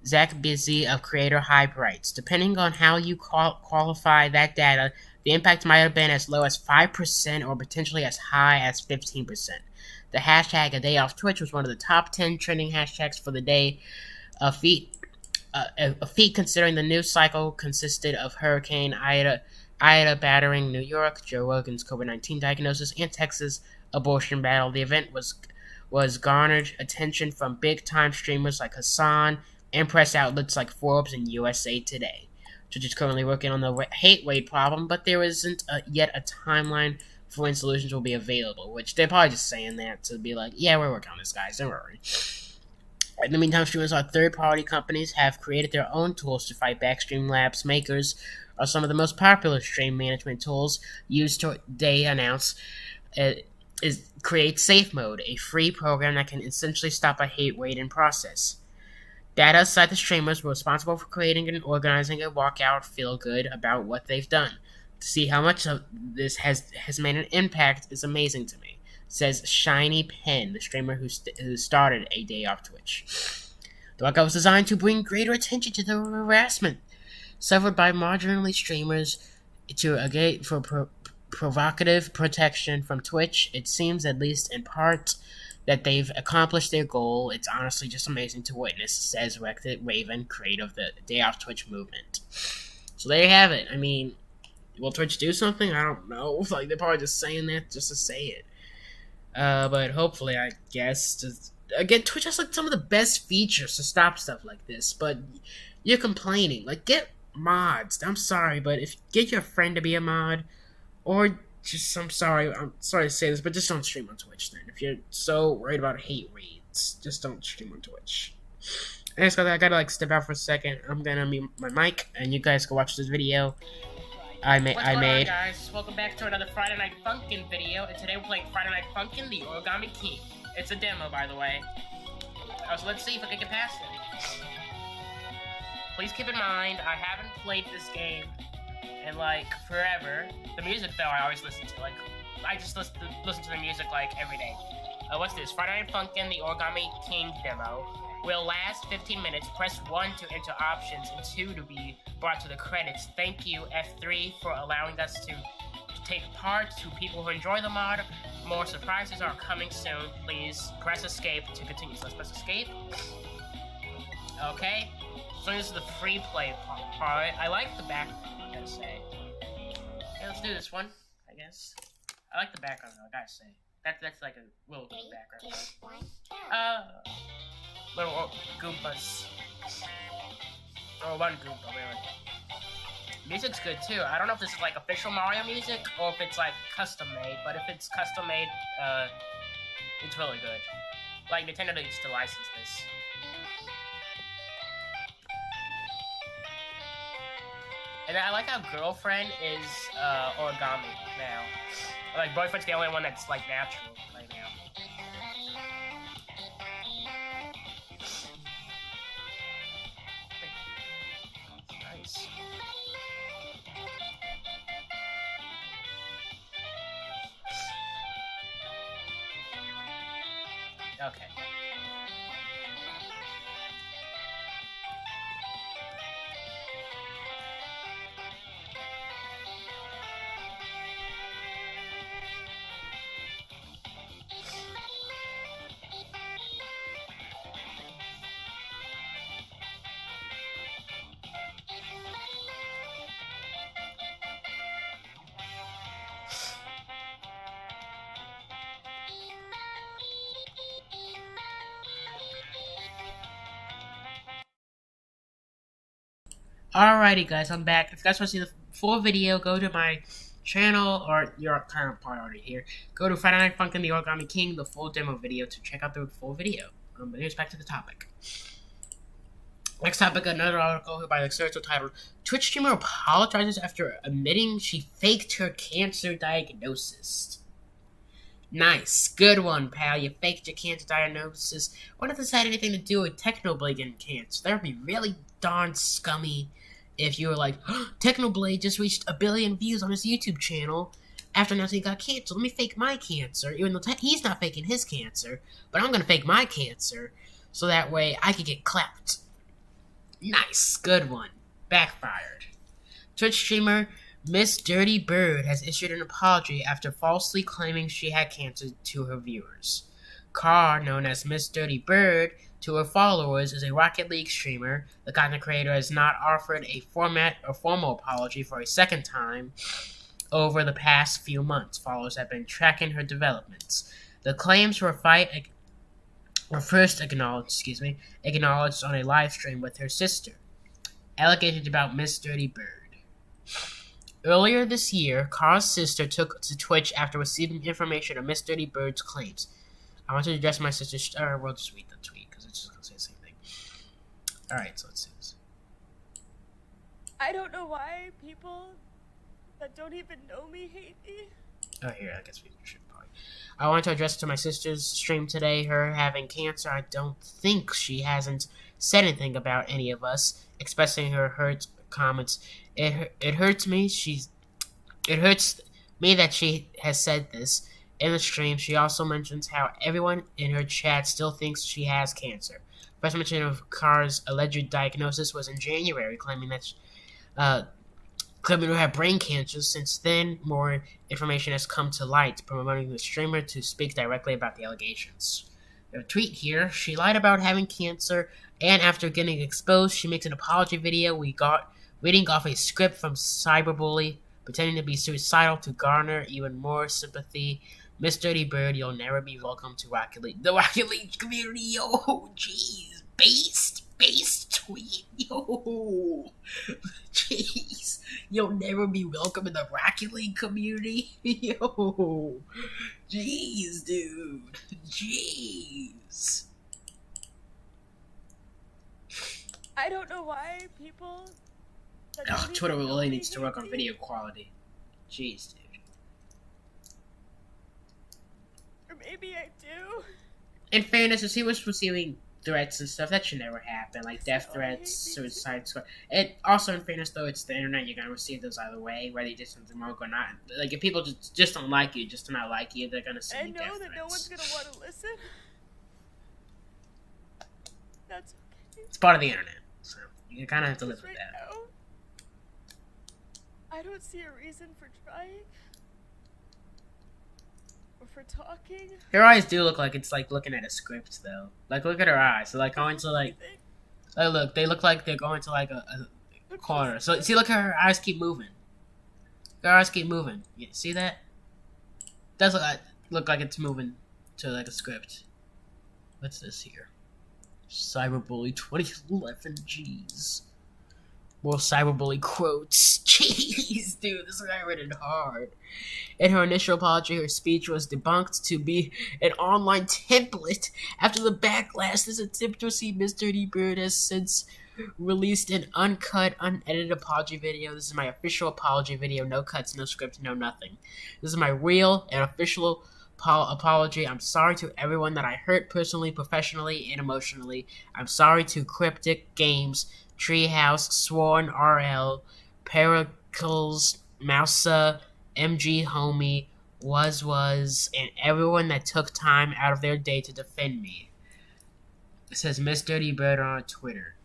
Zach Busy of Creator Hype writes, depending on how you qualify that data, the impact might have been as low as 5% or potentially as high as 15%. The hashtag ADayOffTwitch was one of the top 10 trending hashtags for the day, a feat considering the news cycle consisted of Hurricane Ida battering New York, Joe Rogan's COVID-19 diagnosis, and Texas abortion battle. The event was garnered attention from big-time streamers like Hassan and press outlets like Forbes and USA Today. Twitch is currently working on the hate weight problem, but there isn't yet a timeline for when solutions will be available, which they're probably just saying that to be like, yeah, we're working on this, guys, don't worry. In the meantime, streamers or third-party companies have created their own tools to fight back. Streamlabs makers are some of the most popular stream management tools used today. Announce Create Safe Mode, a free program that can essentially stop a hate waiting process. Data cite the streamers were responsible for creating and organizing a walkout feel good about what they've done. To see how much of this has made an impact is amazing to me, says Shiny Pen, the streamer who started ADayOffTwitch. The walkout was designed to bring greater attention to the harassment suffered by marginally streamers for provocative protection from Twitch. It seems, at least in part, that they've accomplished their goal. It's honestly just amazing to witness, says Raven, creator of the ADayOffTwitch movement. So there you have it. I mean, will Twitch do something? I don't know. Like, they're probably just saying that just to say it. But hopefully, I guess, again, Twitch has like some of the best features to stop stuff like this, but you're complaining. Like, get mods. I'm sorry, but get your friend to be a mod, or just, I'm sorry to say this, but just don't stream on Twitch then. If you're so worried about hate reads, just don't stream on Twitch. And so I gotta like step out for a second. I'm gonna mute my mic, and you guys go watch this video I made. What's going on, guys? Welcome back to another Friday Night Funkin' video, and today we're playing Friday Night Funkin' the Origami King. It's a demo, by the way. So let's see if I can get past it. Please keep in mind, I haven't played this game in like forever. The music though I always listen to. Like, I just listen to the music like every day. What's this? Friday Night Funkin' the Origami King demo will last 15 minutes. Press 1 to enter options and 2 to be brought to the credits. Thank you, F3, for allowing us to take part. To people who enjoy the mod, more surprises are coming soon. Please press escape to continue. So let's press escape. Okay. So this is the free play part. I like the background, I gotta say. Okay, let's do this one, I guess. I like the background though, I gotta say. That's like a little good background. Little Goombas. Oh, one Goomba, really. Music's good too. I don't know if this is like official Mario music or if it's like custom made, but if it's custom made, it's really good. Like, Nintendo needs to license this. And I like how Girlfriend is origami now. Like, Boyfriend's the only one that's like natural right now. Nice. Okay. Alrighty guys, I'm back. If you guys want to see the full video, go to my channel, or you're kind of part already here. Go to Friday Night Funkin' the Origami King, the full demo video, to check out the full video. But here's back to the topic. Next topic, another article by the search titled Twitch streamer apologizes after admitting she faked her cancer diagnosis. Nice. Good one, pal. You faked your cancer diagnosis. What if this had anything to do with Technoblade getting cancer? That would be really darn scummy if you were like, Technoblade just reached 1 billion views on his YouTube channel after announcing he got cancer. Let me fake my cancer, even though he's not faking his cancer, but I'm going to fake my cancer so that way I can get clapped. Nice. Good one. Backfired. Twitch streamer Miss Dirty Bird has issued an apology after falsely claiming she had cancer to her viewers. Carr, known as Miss Dirty Bird to her followers, is a Rocket League streamer. The content creator has not offered a formal apology for a second time over the past few months. Followers have been tracking her developments. The claims were first acknowledged on a live stream with her sister. Allegations about Miss Dirty Bird. Earlier this year, Carl's sister took to Twitch after receiving information of Miss Dirty Bird's claims. I want to address my sister's... we'll just read the tweet, because it's just going to say the same thing. Alright, so let's see this. I don't know why people that don't even know me hate me. Oh, here, I guess we should probably... I want to address to my sister's stream today, her having cancer. I don't think she hasn't said anything about any of us, expressing her hurt comments. It hurts me. It hurts me that she has said this in the stream. She also mentions how everyone in her chat still thinks she has cancer. First mention of Carr's alleged diagnosis was in January, claiming to have brain cancer. Since then, more information has come to light, promoting the streamer to speak directly about the allegations. A tweet here. She lied about having cancer, and after getting exposed, she makes an apology video. Reading off a script from Cyberbully, pretending to be suicidal to garner even more sympathy. Miss Dirty Bird, you'll never be welcome to Rocket League. The Rocket League community, yo, jeez. Based tweet, yo. Jeez. You'll never be welcome in the Rocket League community, yo. Jeez, dude. Jeez. I don't know why people... Twitter really needs to work on video quality. Jeez, dude. Or maybe I do. In fairness, if he was receiving threats and stuff, that should never happen. Like death threats, suicide squad. And also, in fairness, though, it's the internet. You're gonna receive those either way, whether you did something wrong or not. Like if people just don't like you, just to not like you, they're gonna send you death threats. I know that no one's gonna want to listen. That's okay. It's part of the internet, so you kind of have to live with that. Now, I don't see a reason for trying or for talking. Her eyes do look like it's like looking at a script, though. Like look at her eyes. They're like going to like. Look, they look like they're going to like a corner. So see, look at her eyes keep moving. Her eyes keep moving. You see that? Does look like it's moving to like a script. What's this here? Cyberbully 2011. Jeez. More cyberbully quotes. Jeez, dude, this guy read it hard. In her initial apology, her speech was debunked to be an online template. After the backlash, this attempt to see Miss Dirty Bird has since released an uncut, unedited apology video. This is my official apology video. No cuts, no script, no nothing. This is my real and official apology. I'm sorry to everyone that I hurt personally, professionally, and emotionally. I'm sorry to Cryptic Games, Treehouse, Sworn RL, Pericles, Mousa, MG Homie, Was, and everyone that took time out of their day to defend me. It says Miss Dirty Bird on Twitter.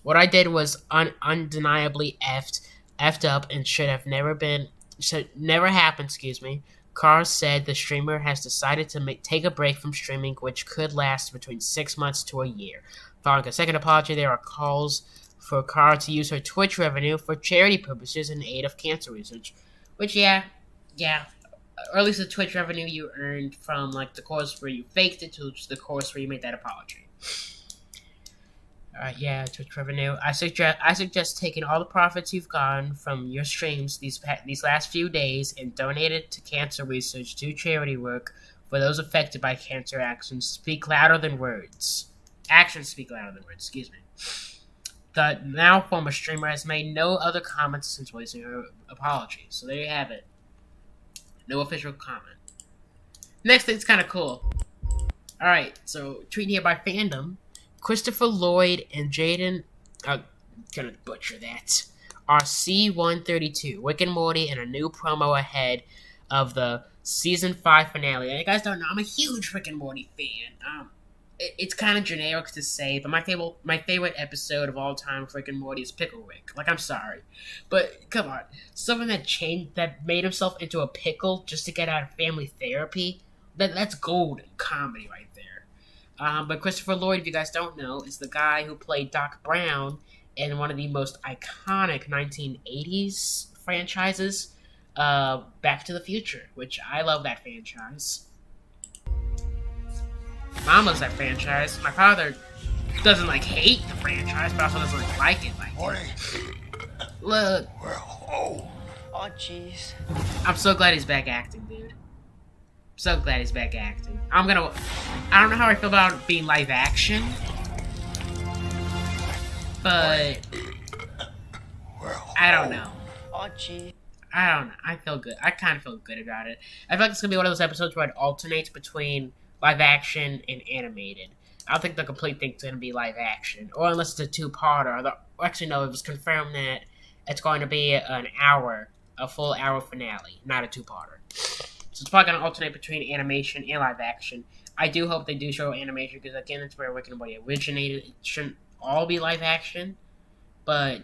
What I did was undeniably effed up and should never happened, Carr said the streamer has decided to take a break from streaming, which could last between 6 months to a year. Following a second apology, there are calls for Carr to use her Twitch revenue for charity purposes in aid of cancer research. Which, yeah. Or at least the Twitch revenue you earned from, like, the course where you faked it to the course where you made that apology. Alright, yeah, Twitch revenue. I suggest taking all the profits you've gotten from your streams these last few days and donate it to cancer research, do charity work, For those affected by cancer, actions speak louder than words. Actions speak louder than words, excuse me. The now former streamer has made no other comments since voicing her apology. So there you have it. No official comment. Next thing's kind of cool. Alright, so tweet here by fandom. Christopher Lloyd and Jaden, I'm gonna butcher that, are C132, Rick and Morty, and a new promo ahead of the Season 5 finale. And you guys don't know, I'm a huge Rick and Morty fan. It's kind of generic to say, but my favorite episode of all time of Rick and Morty is Pickle Rick. Like, I'm sorry. But, come on. Someone that made himself into a pickle just to get out of family therapy, that's golden comedy right there. But Christopher Lloyd, if you guys don't know, is the guy who played Doc Brown in one of the most iconic 1980s franchises, Back to the Future, which I love that franchise. Mom loves that franchise. My father doesn't hate the franchise, but also doesn't like it. Look. Oh, jeez. I'm so glad he's back acting, dude. So glad he's back acting. I don't know how I feel about being live action, but I don't know. Oh, gee. I don't know. I feel good. I kind of feel good about it. I feel like it's gonna be one of those episodes where it alternates between live action and animated. I don't think the complete thing's gonna be live action, or unless it's a two-parter. Actually, no. It was confirmed that it's going to be a full hour finale, not a two-parter. So it's probably gonna alternate between animation and live action. I do hope they do show animation because again, it's where Rick and Morty originated. It shouldn't all be live action, but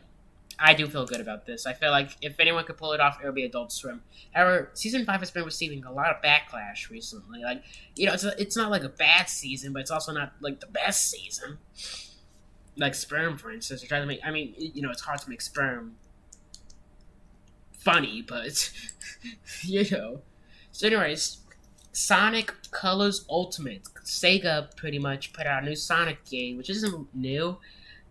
I do feel good about this. I feel like if anyone could pull it off, it would be Adult Swim. However, Season 5 has been receiving a lot of backlash recently. It's not like a bad season, but it's also not like the best season. Like Sperm, for instance. They're trying to make, it's hard to make Sperm funny, but, So anyways, Sonic Colors Ultimate. Sega pretty much put out a new Sonic game, which isn't new.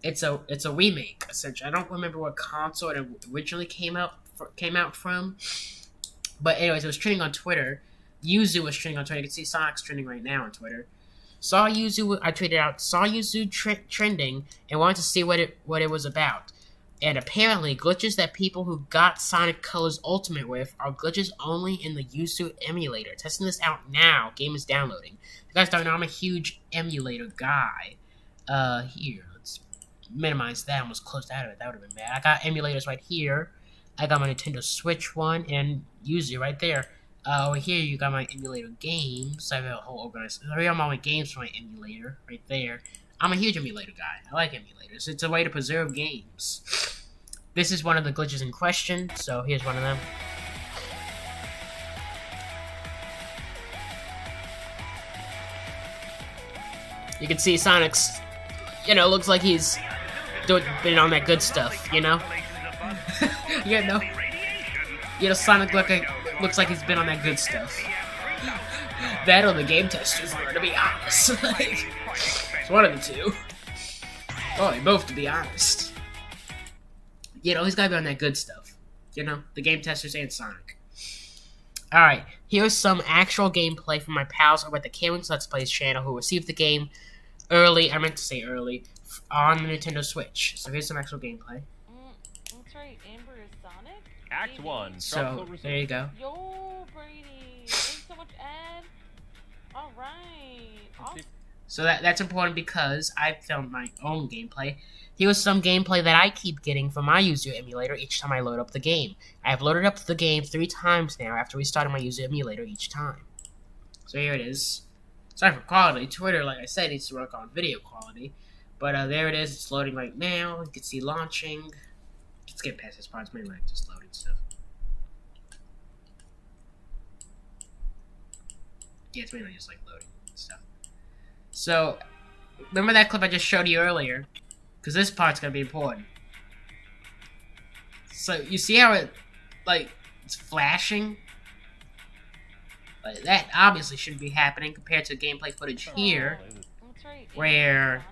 It's a remake, essentially. I don't remember what console it originally came out from. But anyways, it was trending on Twitter. Yuzu was trending on Twitter. You can see Sonic's trending right now on Twitter. I tweeted out, saw Yuzu trending and wanted to see what it was about. And apparently, glitches that people who got Sonic Colors Ultimate with are glitches only in the Yuzu emulator. Testing this out now. Game is downloading. If you guys don't know, I'm a huge emulator guy. Here, let's minimize that. I almost closed out of it. That would have been bad. I got emulators right here. I got my Nintendo Switch one and Yuzu right there. Over here, you got my emulator games. I have a whole organized. Here are all my games for my emulator right there. I'm a huge emulator guy. I like emulators. It's a way to preserve games. This is one of the glitches in question, so here's one of them. You can see Sonic's, looks like he's been on that good stuff, Sonic looks like he's been on that good stuff. That or the game testers were, to be honest. It's one of the two. Oh, they both, to be honest. He's gotta be on that good stuff. The game testers and Sonic. Alright, here's some actual gameplay from my pals over at the Killings Let's Plays channel who received the game early, on the Nintendo Switch. So here's some actual gameplay. That's right, Amber is Sonic. Act 1. So, there you go. Yo, Brady. Thanks so much, Ed. Alright. Awesome. So that's important because I filmed my own gameplay. Here was some gameplay that I keep getting from my Yuzu emulator each time I load up the game. I have loaded up the game 3 times now after restarting my Yuzu emulator each time. So here it is. Sorry for quality. Twitter, like I said, needs to work on video quality. But there it is. It's loading right now. You can see launching. Let's get past this part. It's mainly just loading stuff. Yeah, it's mainly just loading stuff. So, remember that clip I just showed you earlier? Because this part's going to be important. So, you see how it's flashing? That obviously shouldn't be happening compared to gameplay footage here, where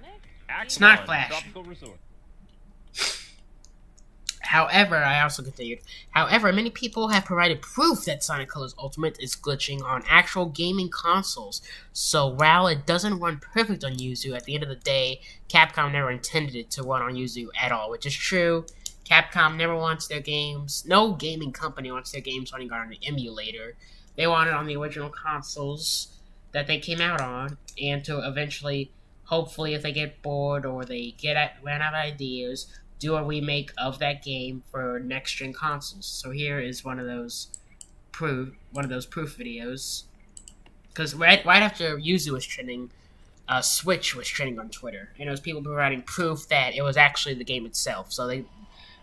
it's not flashing. However, I also continued, however, many people have provided proof that Sonic Colors Ultimate is glitching on actual gaming consoles. So while it doesn't run perfect on Yuzu, at the end of the day, Capcom never intended it to run on Yuzu at all, which is true. Capcom never wants their games, no gaming company wants their games running on an emulator. They want it on the original consoles that they came out on, and to eventually, hopefully, if they get bored or they run out of ideas, do a remake of that game for next-gen consoles. So here is one of those proof videos. Because right after Yuzu was trending, Switch was trending on Twitter, and it was people providing proof that it was actually the game itself. So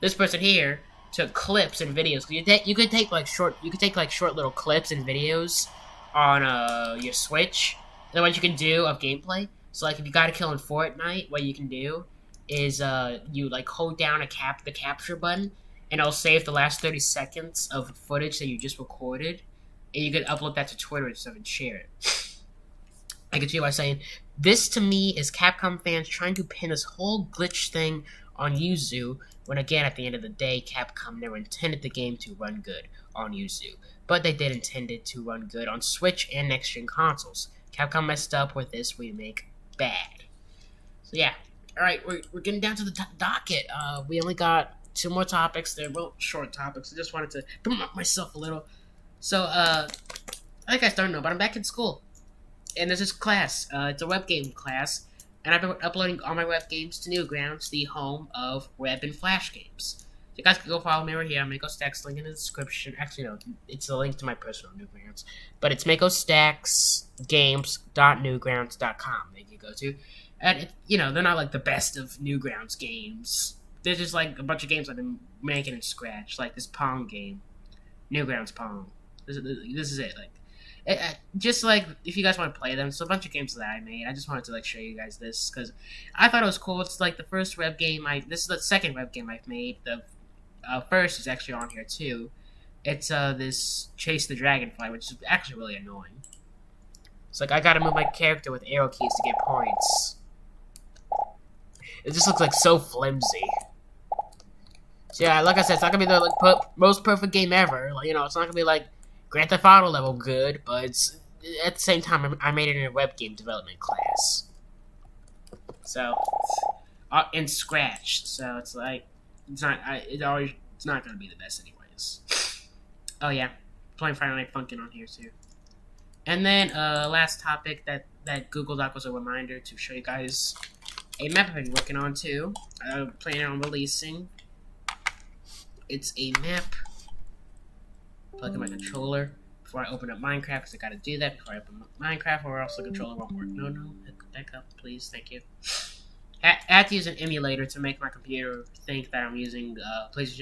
this person here took clips and videos. You could take short little clips and videos on your Switch. And then what you can do of gameplay. So like if you got a kill in Fortnite, what you can do is you like hold down the capture button, and it'll save the last 30 seconds of footage that you just recorded, and you can upload that to Twitter and stuff and share it. I can see by saying this to me is Capcom fans trying to pin this whole glitch thing on Yuzu, when again at the end of the day Capcom never intended the game to run good on Yuzu, but they did intend it to run good on Switch and next-gen consoles. Capcom messed up with this remake bad. So yeah. Alright, we're getting down to the docket. We only got 2 more topics. They're both short topics. I just wanted to promote myself a little. So, I think I started know, but I'm back in school. And there's this class. It's a web game class. And I've been uploading all my web games to Newgrounds, the home of web and flash games. So you guys can go follow me over here. Mako Stacks, link in the description. Actually, no, it's a link to my personal Newgrounds. But it's MakoStacksGames.newgrounds.com that you go to. And, they're not, like, the best of Newgrounds games. They're just, like, a bunch of games I've been making in Scratch. Like, this Pong game. Newgrounds Pong. This is it. Like, just, like, if you guys want to play them, so a bunch of games that I made. I just wanted to, like, show you guys this, because I thought it was cool. It's, like, the first web game this is the second web game I've made. The first is actually on here, too. It's, this Chase the Dragonfly, which is actually really annoying. It's like, I gotta move my character with arrow keys to get points. It just looks like so flimsy. So yeah, like I said, it's not gonna be the most perfect game ever. Like, it's not gonna be like Grand Theft Auto level good, but it's at the same time I made it in a web game development class. So in Scratch. So it's like it's not gonna be the best anyways. Oh yeah, playing Friday Night Funkin' on here too. And then last topic that Google Doc was a reminder to show you guys. A map I've been working on too. I'm planning on releasing. It's a map. Plug in my controller before I open up Minecraft, because I gotta do that before I open up Minecraft, or else the controller won't work. No, back up, please, thank you. I had to use an emulator to make my computer think that I'm using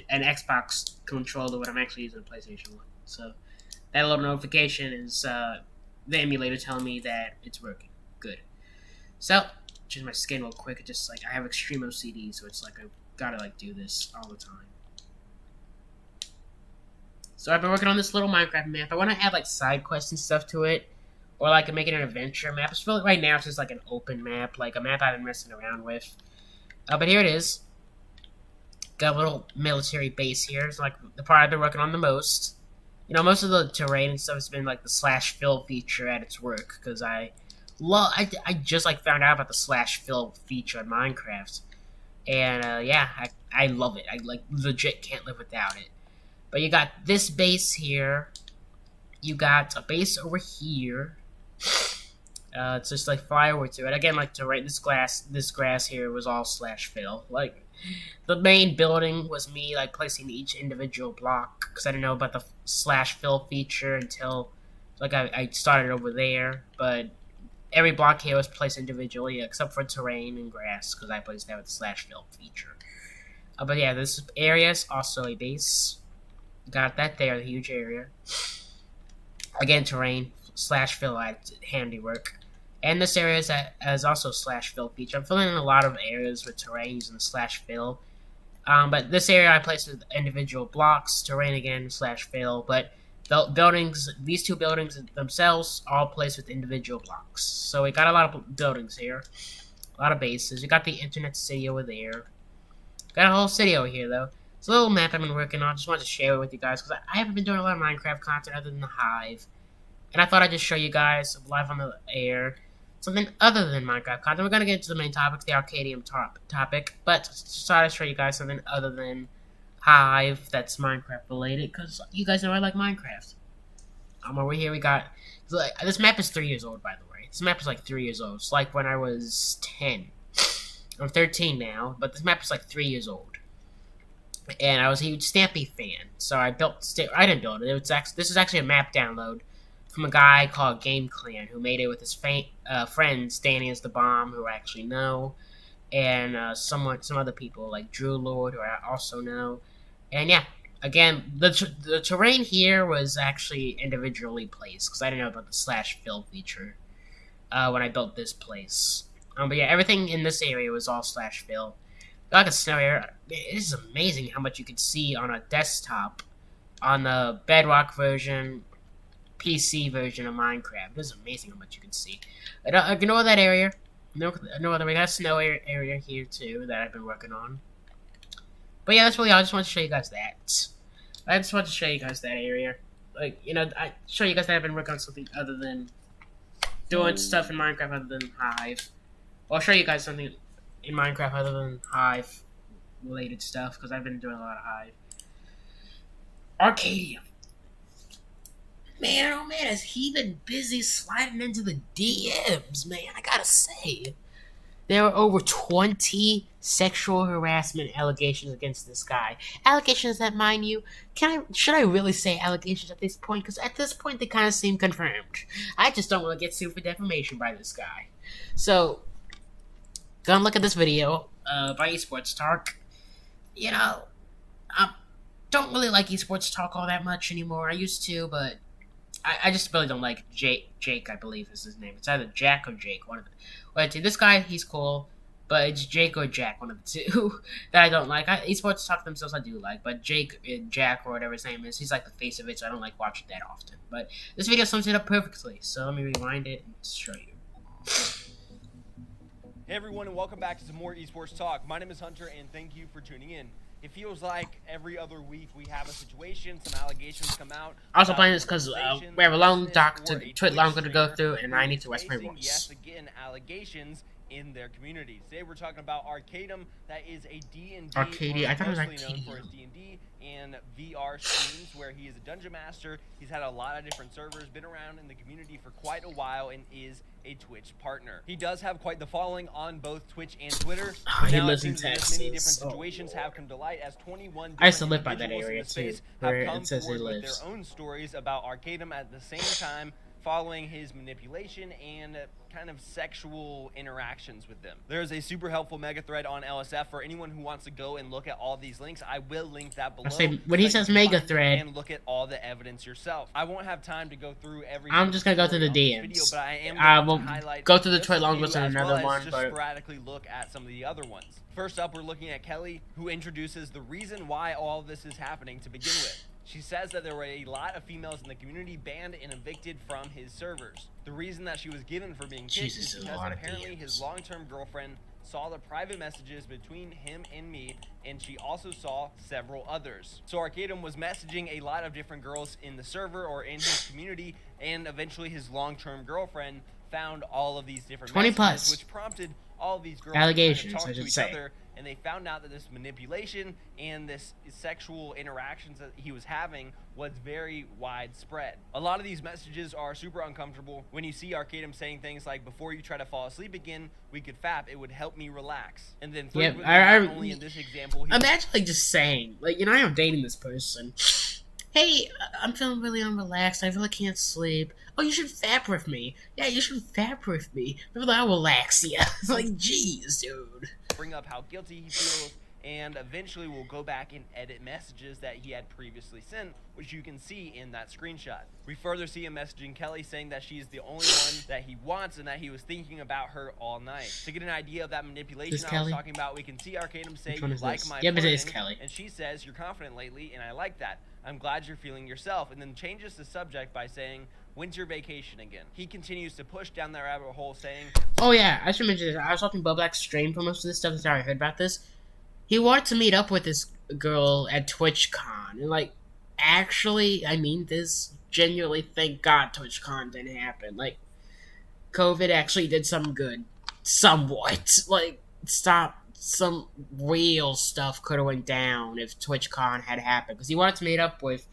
an Xbox controller when I'm actually using a PlayStation 1. So that little notification is the emulator telling me that it's working. Good. So. Change my skin real quick. It's just like I have extreme OCD, so it's like I gotta like do this all the time. So I've been working on this little Minecraft map. I want to add like side quests and stuff to it, or like make it an adventure map. It's really, right now it's just like an open map, like a map I've been messing around with. But here it is. Got a little military base here. It's like the part I've been working on the most. Most of the terrain and stuff has been like the /fill feature at its work, because I just like found out about the /fill feature in Minecraft, and yeah, I love it. I like legit can't live without it. But you got this base here, you got a base over here. It's just like fly over to it. Again, like this grass here was all /fill. Like the main building was me like placing each individual block, because I didn't know about the /fill feature until like I started over there, but. Every block here was placed individually, except for terrain and grass, because I placed that with the /fill feature. But yeah, this area is also a base. Got that there, the huge area. Again, terrain, /fill handiwork. And this area is also /fill feature. I'm filling in a lot of areas with terrain using the /fill. But this area I placed with individual blocks, terrain again, /fill, but these two buildings themselves, all placed with individual blocks. So we got a lot of buildings here, a lot of bases. We got the internet city over there. Got a whole city over here though. It's a little map I've been working on. Just wanted to share it with you guys because I haven't been doing a lot of Minecraft content other than the Hive. And I thought I'd just show you guys live on the air something other than Minecraft content. We're going to get into the main topic, the Arcadum topic. But just thought I'd show you guys something other than Hive that's Minecraft related because you guys know I like Minecraft. Over here we got... This map is 3 years old, by the way. This map is like 3 years old. It's like when I was 10. I'm 13 now, but this map is like 3 years old. And I was a huge Stampy fan, so I built... I didn't build it. This is actually a map download from a guy called Game Clan, who made it with his friends, Danny is the Bomb, who I actually know, and some other people, like Drew Lloyd, who I also know. And yeah, again, the terrain here was actually individually placed, because I didn't know about the /fill feature when I built this place. But yeah, everything in this area was all /fill. Like a snow area, it is amazing how much you can see on a desktop on the Bedrock version, PC version of Minecraft. It is amazing how much you can see. Ignore that area. No other way. That's a snow area here too that I've been working on. But yeah, that's really all. I just want to show you guys that. I just want to show you guys that area. Like, you know, I show you guys that I've been working on something other than doing stuff in Minecraft other than Hive. Well, I'll show you guys something in Minecraft other than Hive related stuff because I've been doing a lot of Hive. Arcadum. Man, oh man, has he been busy sliding into the DMs, man? I gotta say. There were over 20 sexual harassment allegations against this guy. Allegations that, mind you, should I really say allegations at this point? Because at this point, they kind of seem confirmed. I just don't want to get sued for defamation by this guy. So, go and look at this video by Esports Talk. You know, I don't really like Esports Talk all that much anymore. I used to, but I just really don't like Jake, I believe is his name. It's either Jack or Jake, one of the... Well, this guy, he's cool, but it's Jake or Jack, one of the two, that I don't like. Esports Talk themselves I do like, but Jack, or whatever his name is, he's like the face of it, so I don't like watching that often. But this video sums it up perfectly, so let me rewind it and show you. Hey everyone, and welcome back to some more Esports Talk. My name is Hunter, and thank you for tuning in. It feels like every other week we have a situation, some allegations come out. I also playing this because we have a long tweet longer to go through, and I need to rest my voice. Yes, again, allegations in their communities. Today we're talking about Arcadum, that is a D&D, I thought it was known for his D&D and VR streams, where he is a dungeon master. He's had a lot of different servers, been around in the community for quite a while, and is a Twitch partner. He does have quite the following on both Twitch and Twitter. He lives in Texas. Many different situations have come to light as 21 I used to live by that area too, where have come it says he forward lives. with their own stories about Arcadum at the same time, following his manipulation and kind of sexual interactions with them. There's a super helpful mega thread on LSF for anyone who wants to go and look at all these links. I will link that below. When he says mega thread, and look at all the evidence yourself. I won't have time to go through every. I'm just gonna go through the DMs. Video, but I will go through the tweet long list and another one, just but sporadically look at some of the other ones. First up, we're looking at Kelly, who introduces the reason why all of this is happening to begin with. She says that there were a lot of females in the community banned and evicted from his servers. The reason that she was given for being kicked is because apparently his long-term girlfriend saw the private messages between him and me, and she also saw several others. So Arcadum was messaging a lot of different girls in the server or in his community, and eventually his long-term girlfriend found all of these different 20 messages, plus which prompted all of these girls allegations, to talk I to should each say. other, and they found out that this manipulation and this sexual interactions that he was having was very widespread. A lot of these messages are super uncomfortable. When you see Arcadum saying things like, before you try to fall asleep again, we could fap, it would help me relax. And then not only in this example, imagine like just saying, like, you know, I am dating this person. Hey, I'm feeling really unrelaxed. I really can't sleep. Oh, you should fap with me. Yeah, you should fap with me. Maybe that'll relax you. It's like, jeez, dude. Bring up how guilty he feels, and eventually we'll go back and edit messages that he had previously sent, which you can see in that screenshot. We further see him messaging Kelly saying that she's the only one that he wants and that he was thinking about her all night. To get an idea of that manipulation I was talking about, we can see Arcadum say, "You like my but it is flirting," Kelly. and she says, "You're confident lately, and I like that. I'm glad you're feeling yourself," and then changes the subject by saying, "When's your vacation again?" He continues to push down that rabbit hole, saying, oh yeah, I should mention this. I was watching Bo Black's stream for most of this stuff. That's how I heard about this. He wanted to meet up with this girl at TwitchCon. And, like, actually, I mean this, genuinely thank God TwitchCon didn't happen. Like, COVID actually did some good. Somewhat. Like, some real stuff could have went down if TwitchCon had happened. Because he wanted to meet up with,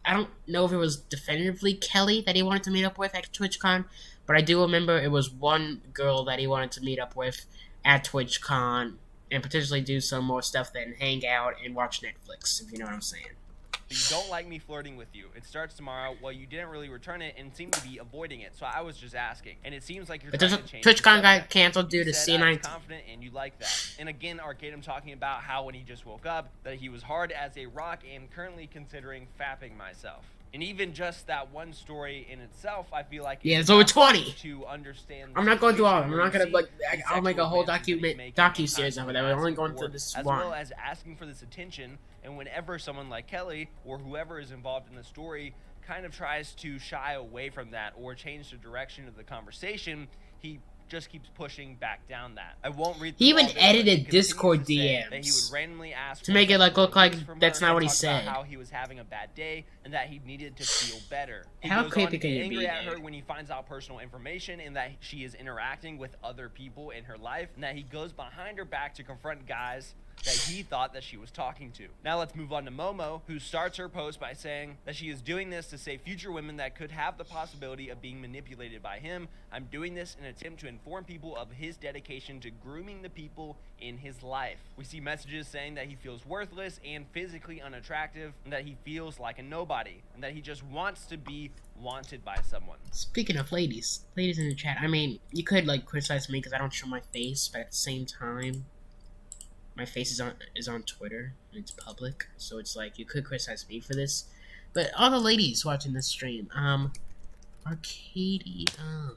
I don't know if it was definitively Kelly that he wanted to meet up with at TwitchCon, but I do remember it was one girl that he wanted to meet up with at TwitchCon and potentially do some more stuff than hang out and watch Netflix, if you know what I'm saying. You don't like me flirting with you. It starts tomorrow. Well, you didn't really return it and seem to be avoiding it, so I was just asking. And it seems like you're But trying there's to a change TwitchCon the got subject. canceled due to You said I was C19. confident and you like that. And again, Arcadum talking about how when he just woke up, that he was hard as a rock and currently considering fapping myself. And even just that one story in itself, I feel like Yeah, it's it's over enough 20. to understand. I'm not going through all of them. I'm not going gonna, like, I'll make a whole docu-series of it. I'm only going through this as one. well as asking for this attention. And whenever someone like Kelly or whoever is involved in the story kind of tries to shy away from that or change the direction of the conversation, he just keeps pushing back down that. I won't read. He even through all this, but he edited continues Discord to say that he would DMs randomly ask to make it like look like from that's her not and what he talk about said. how he was having a bad day and that he needed to feel better. He How goes creepy on can you angry be, at her dude? when he finds out personal information and that she is interacting with other people in her life, and that he goes behind her back to confront guys that he thought that she was talking to. Now let's move on to Momo, who starts her post by saying that she is doing this to save future women that could have the possibility of being manipulated by him. I'm doing this in an attempt to inform people of his dedication to grooming the people in his life. We see messages saying that he feels worthless and physically unattractive, and that he feels like a nobody, and that he just wants to be wanted by someone. Speaking of ladies in the chat, I mean, you could, like, criticize me because I don't show my face, but at the same time, my face is on Twitter, and it's public, so it's like, you could criticize me for this. But all the ladies watching this stream, Arcadium.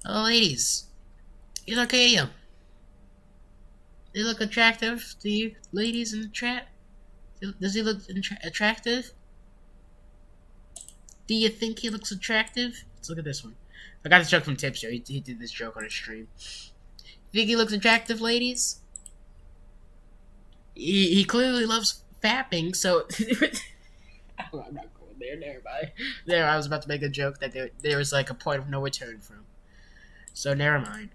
Oh, ladies. Here's Arcadium. They look attractive to you, ladies in the chat? Does he look attractive? Do you think he looks attractive? Let's look at this one. I got this joke from Tipster. He did this joke on his stream. Think he looks attractive, ladies? He clearly loves fapping, so... I'm not going there, never mind. There, I was about to make a joke that there was like a point of no return from. So, never mind.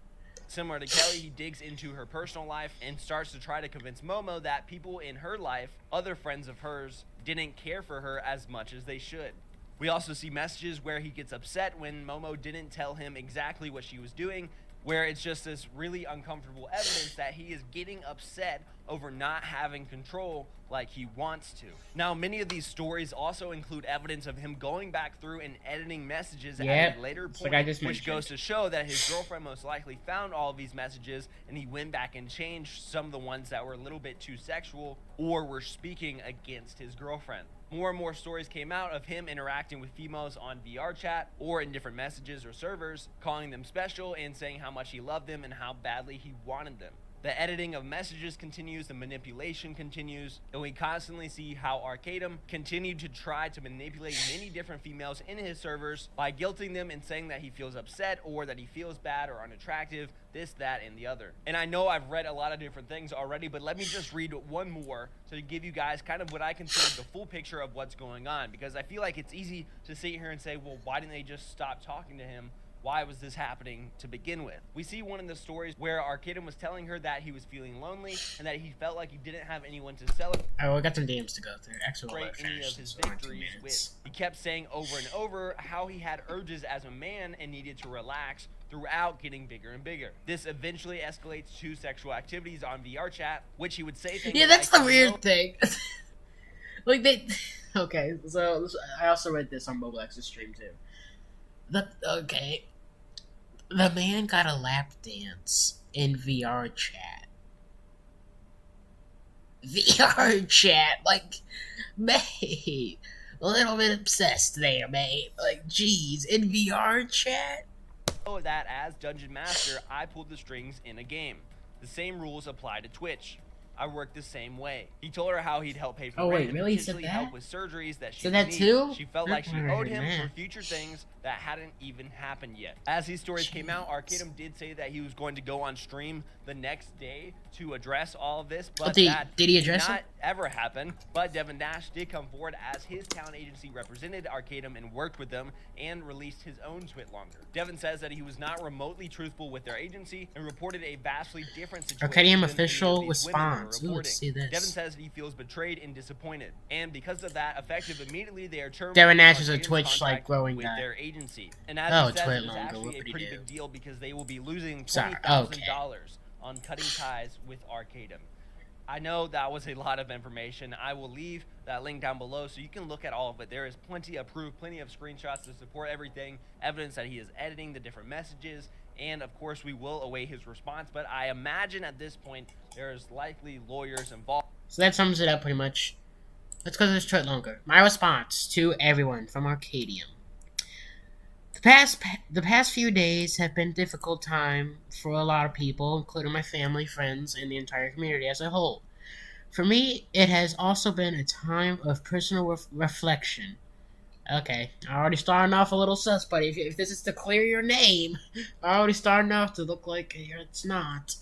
Similar to Kelly, he digs into her personal life and starts to try to convince Momo that people in her life, other friends of hers, didn't care for her as much as they should. We also see messages where he gets upset when Momo didn't tell him exactly what she was doing, where it's just this really uncomfortable evidence that he is getting upset over not having control like he wants to. Now, many of these stories also include evidence of him going back through and editing messages at a later point, like I just which mentioned. goes to show that his girlfriend most likely found all of these messages and he went back and changed some of the ones that were a little bit too sexual or were speaking against his girlfriend. More and more stories came out of him interacting with females on VR chat or in different messages or servers, calling them special and saying how much he loved them and how badly he wanted them. The editing of messages continues, the manipulation continues, and we constantly see how Arcadum continued to try to manipulate many different females in his servers by guilting them and saying that he feels upset or that he feels bad or unattractive, this, that, and the other. And I know I've read a lot of different things already, but let me just read one more to give you guys kind of what I consider the full picture of what's going on, because I feel like it's easy to sit here and say, well, why didn't they just stop talking to him? Why was this happening to begin with? We see one of the stories where Arcadum was telling her that he was feeling lonely and that he felt like he didn't have anyone to celebrate. Oh, I got some DMs to go through. Actually, Any of his victories with. He kept saying over and over how he had urges as a man and needed to relax throughout getting bigger and bigger. This eventually escalates to sexual activities on VR chat, which he would say things Yeah, that's like, the weird thing. Like, they... Okay, so I also read this on Mobile X's stream, too. Okay. The man got a lap dance in VR chat. VR chat? Like, mate. A little bit obsessed there, mate. Like, geez, in VR chat? That as Dungeon Master, I pulled the strings in a game. The same rules apply to Twitch. I work the same way. He told her how he'd help pay for Oh, rent wait, and really? He said potentially that? help with surgeries that she Said that needs. too? She felt like she owed him Man. for future things that hadn't even happened yet. As these stories came out, Arcadum did say that he was going to go on stream the next day to address all of this, but that did he address did not it? ever happen. But Devin Nash did come forward as his talent agency represented Arcadum and worked with them and released his own tweet longer. Devin says that he was not remotely truthful with their agency and reported a vastly different situation. Arcadium than official any of these women were response. Ooh, reporting. let's see this. Devin says he feels betrayed and disappointed, and because of that, effective immediately, they are terminating Devin Nash is a Arcadum's Twitch like contract growing with guy. their agency. And as Oh, he says, Twitch it is longer, actually a whoopity pretty doo. big deal because they will be losing Sorry, $20,000 on cutting ties with Arcadum. I know that was a lot of information. I will leave that link down below so you can look at all of it. There is plenty of proof, plenty of screenshots to support everything, evidence that he is editing the different messages, and of course we will await his response, but I imagine at this point there's likely lawyers involved. So that sums it up pretty much. Let's go to this tweet longer. My response to everyone from Arcadium. The past few days have been a difficult time for a lot of people, including my family, friends, and the entire community as a whole. For me, it has also been a time of personal reflection. Okay, I already starting off a little sus, but if this is to clear your name, I already starting off to look like it's not.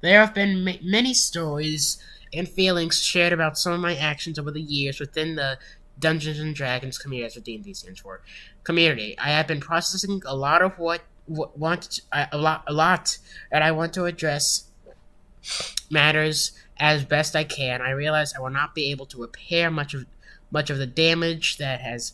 There have been many stories and feelings shared about some of my actions over the years within the Dungeons and Dragons community, that's what D&D stands for. Community. I have been processing a lot of a lot that I want to address matters as best I can. I realize I will not be able to repair much of the damage that has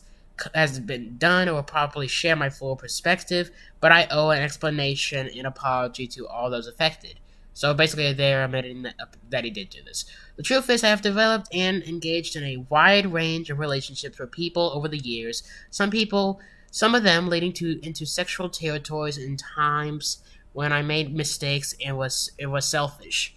been done or properly share my full perspective, but I owe an explanation and apology to all those affected. So basically, they're admitting that he did do this. The truth is, I have developed and engaged in a wide range of relationships with people over the years. Some of them leading into sexual territories in times when I made mistakes and was selfish.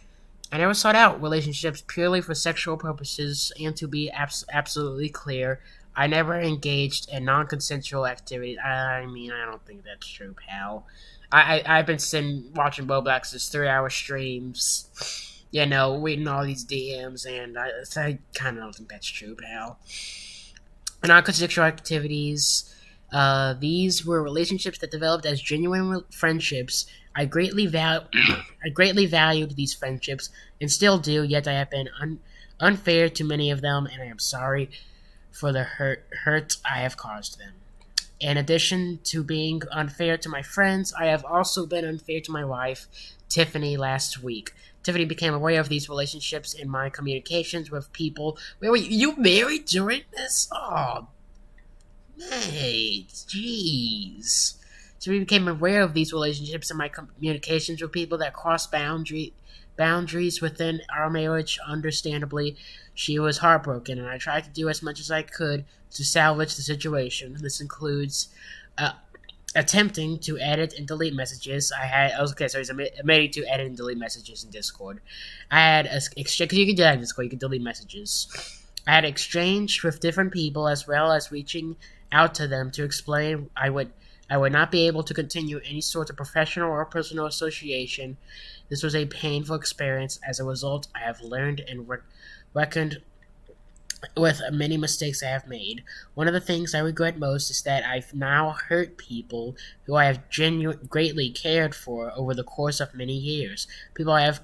I never sought out relationships purely for sexual purposes, and to be absolutely clear, I never engaged in non-consensual activities. I mean, I don't think that's true, pal. I've been sitting watching Roblox's 3-hour streams, reading all these DMs, and I kind of don't think that's true, pal. Non-consensual activities, these were relationships that developed as genuine friendships. I greatly valued these friendships, and still do, yet I have been unfair to many of them, and I am sorry for the hurt I have caused them. In addition to being unfair to my friends, I have also been unfair to my wife, Tiffany, last week. Tiffany became aware of these relationships in my communications with people. Wait, were you married during this? Oh, mate, jeez. Tiffany became aware of these relationships in my communications with people that crossed boundaries within our marriage. Understandably, she was heartbroken, and I tried to do as much as I could to salvage the situation. This includes attempting to edit and delete messages. He's admitting to edit and delete messages in Discord. I had exchange, because you can do that in Discord, you can delete messages. I had exchanged with different people, as well as reaching out to them to explain I would not be able to continue any sort of professional or personal association. This was a painful experience. As a result, I have learned and reckoned with many mistakes I have made. One of the things I regret most is that I've now hurt people who I have greatly cared for over the course of many years. People I have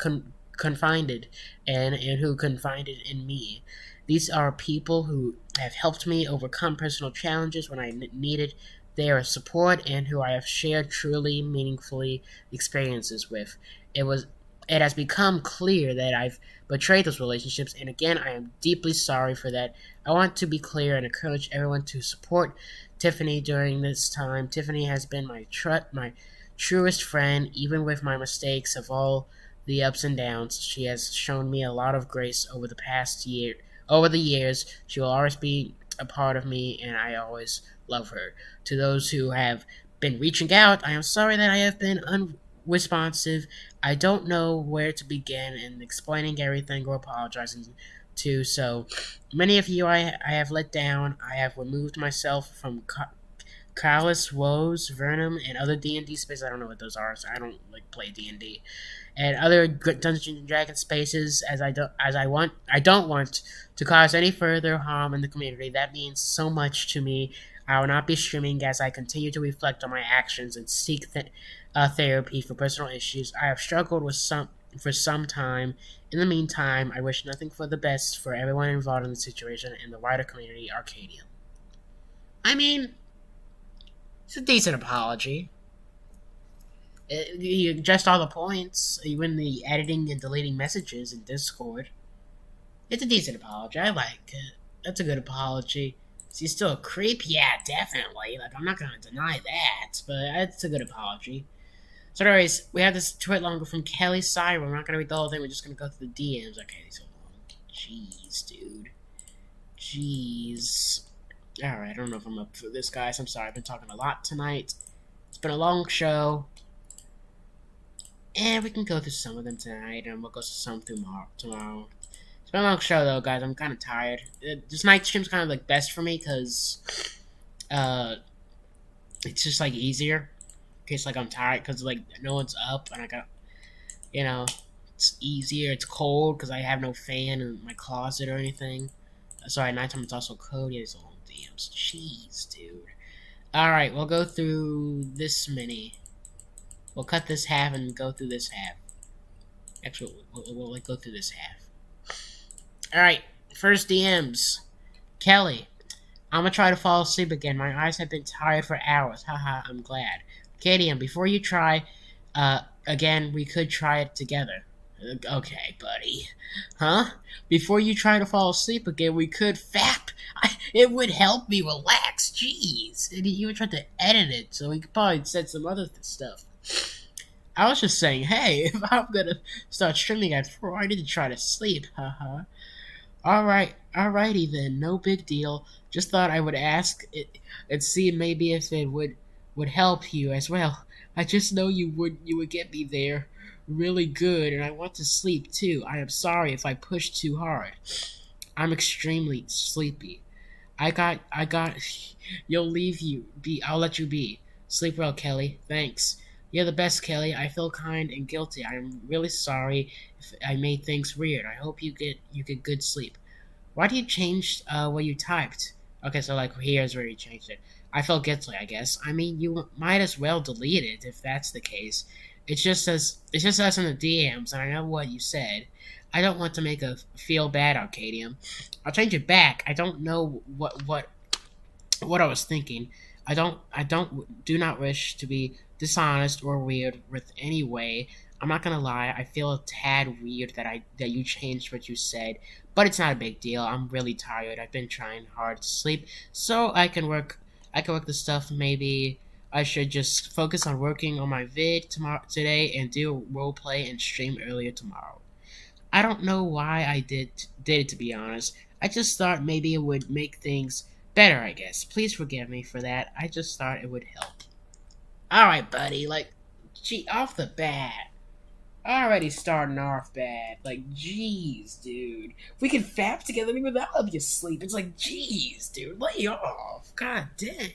confided in and who confided in me. These are people who have helped me overcome personal challenges when I needed their support, and who I have shared truly meaningfully experiences with. It has become clear that I've betrayed those relationships, and again, I am deeply sorry for that. I want to be clear and encourage everyone to support Tiffany during this time. Tiffany has been my truest friend, even with my mistakes of all the ups and downs. She has shown me a lot of grace over the years. She will always be a part of me, and I always love her. To those who have been reaching out, I am sorry that I have been unresponsive. I don't know where to begin in explaining everything or apologizing to so many of you I have let down. I have removed myself from Callous, Woes, Vernum, and other D&D spaces. I don't know what those are, so I don't like play D&D. And other Dungeons and Dragons spaces, I don't want to cause any further harm in the community. That means so much to me. I will not be streaming as I continue to reflect on my actions and seek therapy for personal issues I have struggled with for some time. In the meantime, I wish nothing for the best for everyone involved in the situation and the wider community, Arcadium. I mean, it's a decent apology. He addressed all the points, even the editing and deleting messages in Discord. It's a decent apology. I like it. That's a good apology. Is he still a creep? Yeah, definitely. Like, I'm not gonna deny that, but it's a good apology. So anyways, we have this tweet longer from Kelly Cyber. We're not gonna read the whole thing, we're just gonna go through the DMs. Okay, these are long. Jeez, dude. Jeez. Alright, I don't know if I'm up for this, guys. I'm sorry, I've been talking a lot tonight. It's been a long show. And we can go through some of them tonight, and we'll go through some tomorrow. It's been a long show, though, guys. I'm kind of tired. This night stream's kind of, like, best for me, because, it's just, like, easier. In case, like, I'm tired, because, like, no one's up, and I got, you know, it's easier. It's cold, because I have no fan in my closet or anything. Sorry, at nighttime it's also cold. Yeah, these long DMs. Jeez, dude. Alright, we'll go through this many. We'll cut this half and go through this half. Actually, we'll like, go through this half. Alright, first DMs. Kelly, I'm gonna try to fall asleep again. My eyes have been tired for hours. Haha, I'm glad. KDM, before you try again, we could try it together. Okay, buddy. Huh? Before you try to fall asleep again, we could fap. It would help me relax. Jeez. And you even tried to edit it, so we could probably said some other stuff. I was just saying, hey, if I'm gonna start streaming at 4, I need to try to sleep. Haha. Alrighty then. No big deal. Just thought I would ask it and see maybe if it would help you as well. I just know you would get me there really good, and I want to sleep too. I am sorry if I push too hard. I'm extremely sleepy. I got you'll leave you be. I'll let you be. Sleep well, Kelly. Thanks. You're the best, Kelly. I feel kind and guilty. I'm really sorry if I made things weird. I hope you get good sleep. Why do you change what you typed? Okay, so like here's where you changed it. I felt guilty, I guess. I mean, you might as well delete it if that's the case. It just says in the DMs, and I know what you said. I don't want to make a feel bad, Arcadium. I'll change it back. I don't know what I was thinking. Do not wish to be dishonest or weird with any way. I'm not gonna lie, I feel a tad weird that you changed what you said, but it's not a big deal. I'm really tired. I've been trying hard to sleep, so I can work the stuff. Maybe I should just focus on working on my vid today and do roleplay and stream earlier tomorrow. I don't know why I did it, to be honest. I just thought maybe it would make things better, I guess. Please forgive me for that. I just thought it would help. Alright, buddy, like, gee, off the bat. Already starting off bad. Like, jeez, dude. We can fap together maybe that'll help you sleep. It's like, jeez, dude, lay off. God dang.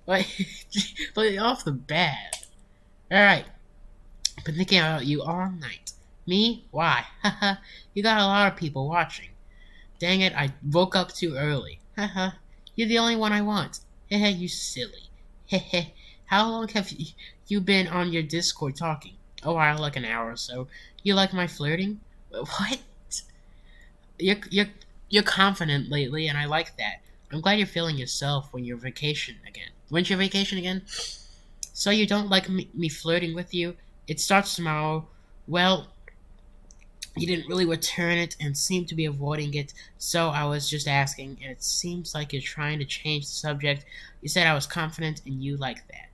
Like, lay off the bat. Alright. Been thinking about you all night. Me? Why? Haha. You got a lot of people watching. Dang it, I woke up too early. Haha. You're the only one I want. Hehe, you silly. Hehe. How long have you been on your Discord talking? A while, like an hour or so. You like my flirting? What? You're confident lately, and I like that. I'm glad you're feeling yourself when you're vacation again. When's your vacation again? So you don't like me flirting with you? It starts tomorrow. Well, you didn't really return it and seem to be avoiding it, so I was just asking, and it seems like you're trying to change the subject. You said I was confident, and you like that.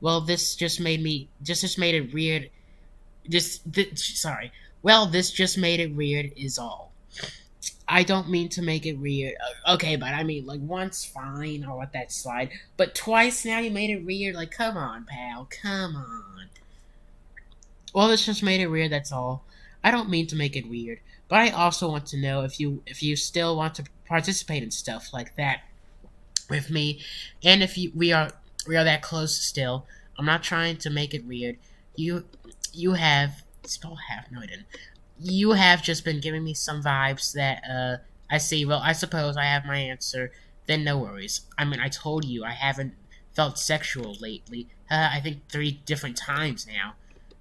Well, this just made it weird. This just made it weird is all. I don't mean to make it weird. Okay, but I mean, like, once, fine, I'll let that slide. But twice now you made it weird? Like, come on, pal, come on. Well, this just made it weird, that's all. I don't mean to make it weird, but I also want to know if you still want to participate in stuff like that. with me, and if we are that close still. I'm not trying to make it weird. You have spell half. No, I didn't. You have just been giving me some vibes that I see. Well, I suppose I have my answer. Then no worries. I mean, I told you I haven't felt sexual lately. I think 3 different times now,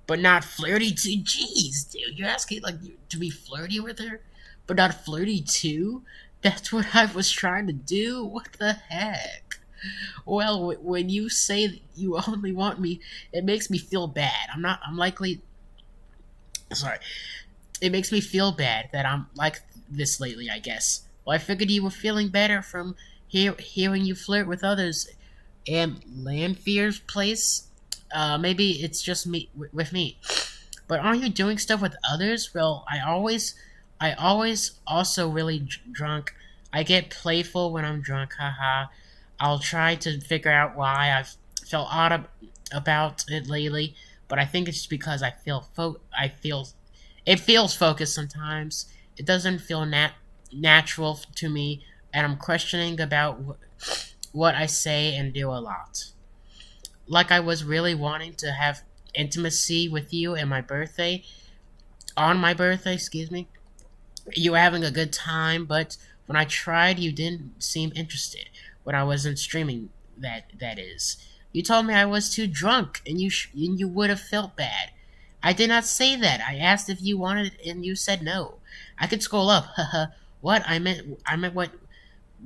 but not flirty too. Jeez, dude, you're asking like to be flirty with her, but not flirty too. That's what I was trying to do. What the heck? Well, when you say that you only want me, it makes me feel bad. Sorry. It makes me feel bad that I'm like this lately, I guess. Well, I figured you were feeling better from hearing you flirt with others. And Lanfear's place? Maybe it's just me with me. But aren't you doing stuff with others? Well, I always also really drunk. I get playful when I'm drunk, haha. I'll try to figure out why I've felt odd about it lately, but I think it's just because it feels focused sometimes. It doesn't feel natural to me, and I'm questioning about what I say and do a lot. Like I was really wanting to have intimacy with you on my birthday, You were having a good time, but when I tried, you didn't seem interested. When I wasn't streaming, that is. You told me I was too drunk, and you would have felt bad. I did not say that. I asked if you wanted it, and you said no. I could scroll up. Haha. What? I meant what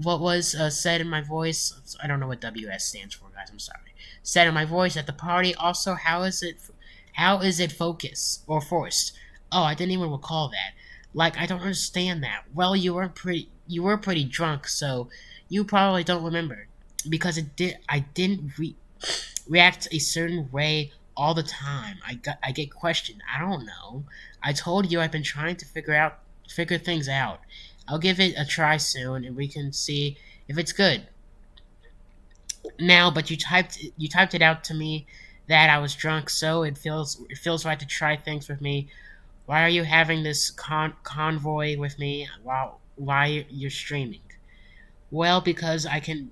was said in my voice. I don't know what WS stands for, guys. I'm sorry. Said in my voice at the party. Also, how is it focused or forced? Oh, I didn't even recall that. Like, I don't understand that. Well, you were pretty drunk, so you probably don't remember, because I didn't react a certain way all the time. I get questioned. I don't know. I told you I've been trying to figure things out. I'll give it a try soon, and we can see if it's good. Now, but you typed it out to me that I was drunk, so it feels right to try things with me. Why are you having this convoy with me while you're streaming? Well, because I can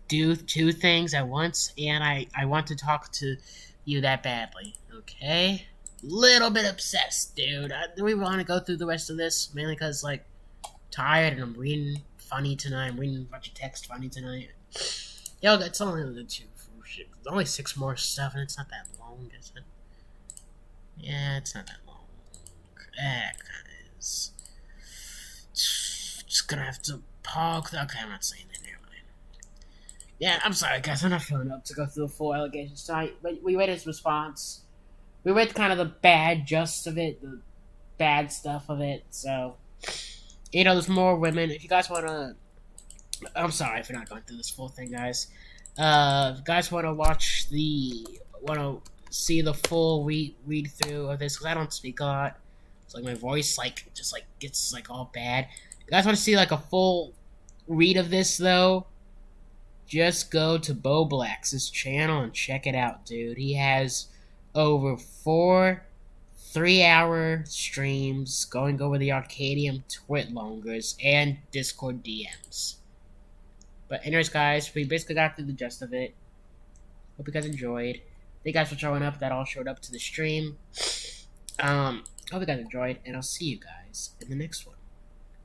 do 2 things at once, and I want to talk to you that badly. Okay? Little bit obsessed, dude. Do we want to go through the rest of this? Mainly because, like, tired and I'm reading funny tonight. I'm reading a bunch of text funny tonight. Yo, that's only the 2 for shit. There's only 6 more stuff, and it's not that long, is it? Yeah, it's not that long. Guys. Just gonna have to park. Okay, I'm not saying that. Never mind. Yeah, I'm sorry, guys. I'm not feeling up to go through the full allegations tonight. But we read his response. We read kind of the bad just of it, the bad stuff of it. So, there's more women. If you guys want to... I'm sorry for not going through this full thing, guys. If you guys want to see the full read through of this, because I don't speak a lot. It's like my voice gets all bad. If you guys want to see like a full read of this though, just go to Bo Black's channel and check it out, dude. He has over 4 3-hour streams going over the Arcadum twit longers and Discord DMs. But anyways, guys, we basically got through the gist of it. Hope you guys enjoyed. Thank you guys for showing up. That all showed up to the stream. Hope you guys enjoyed, and I'll see you guys in the next one.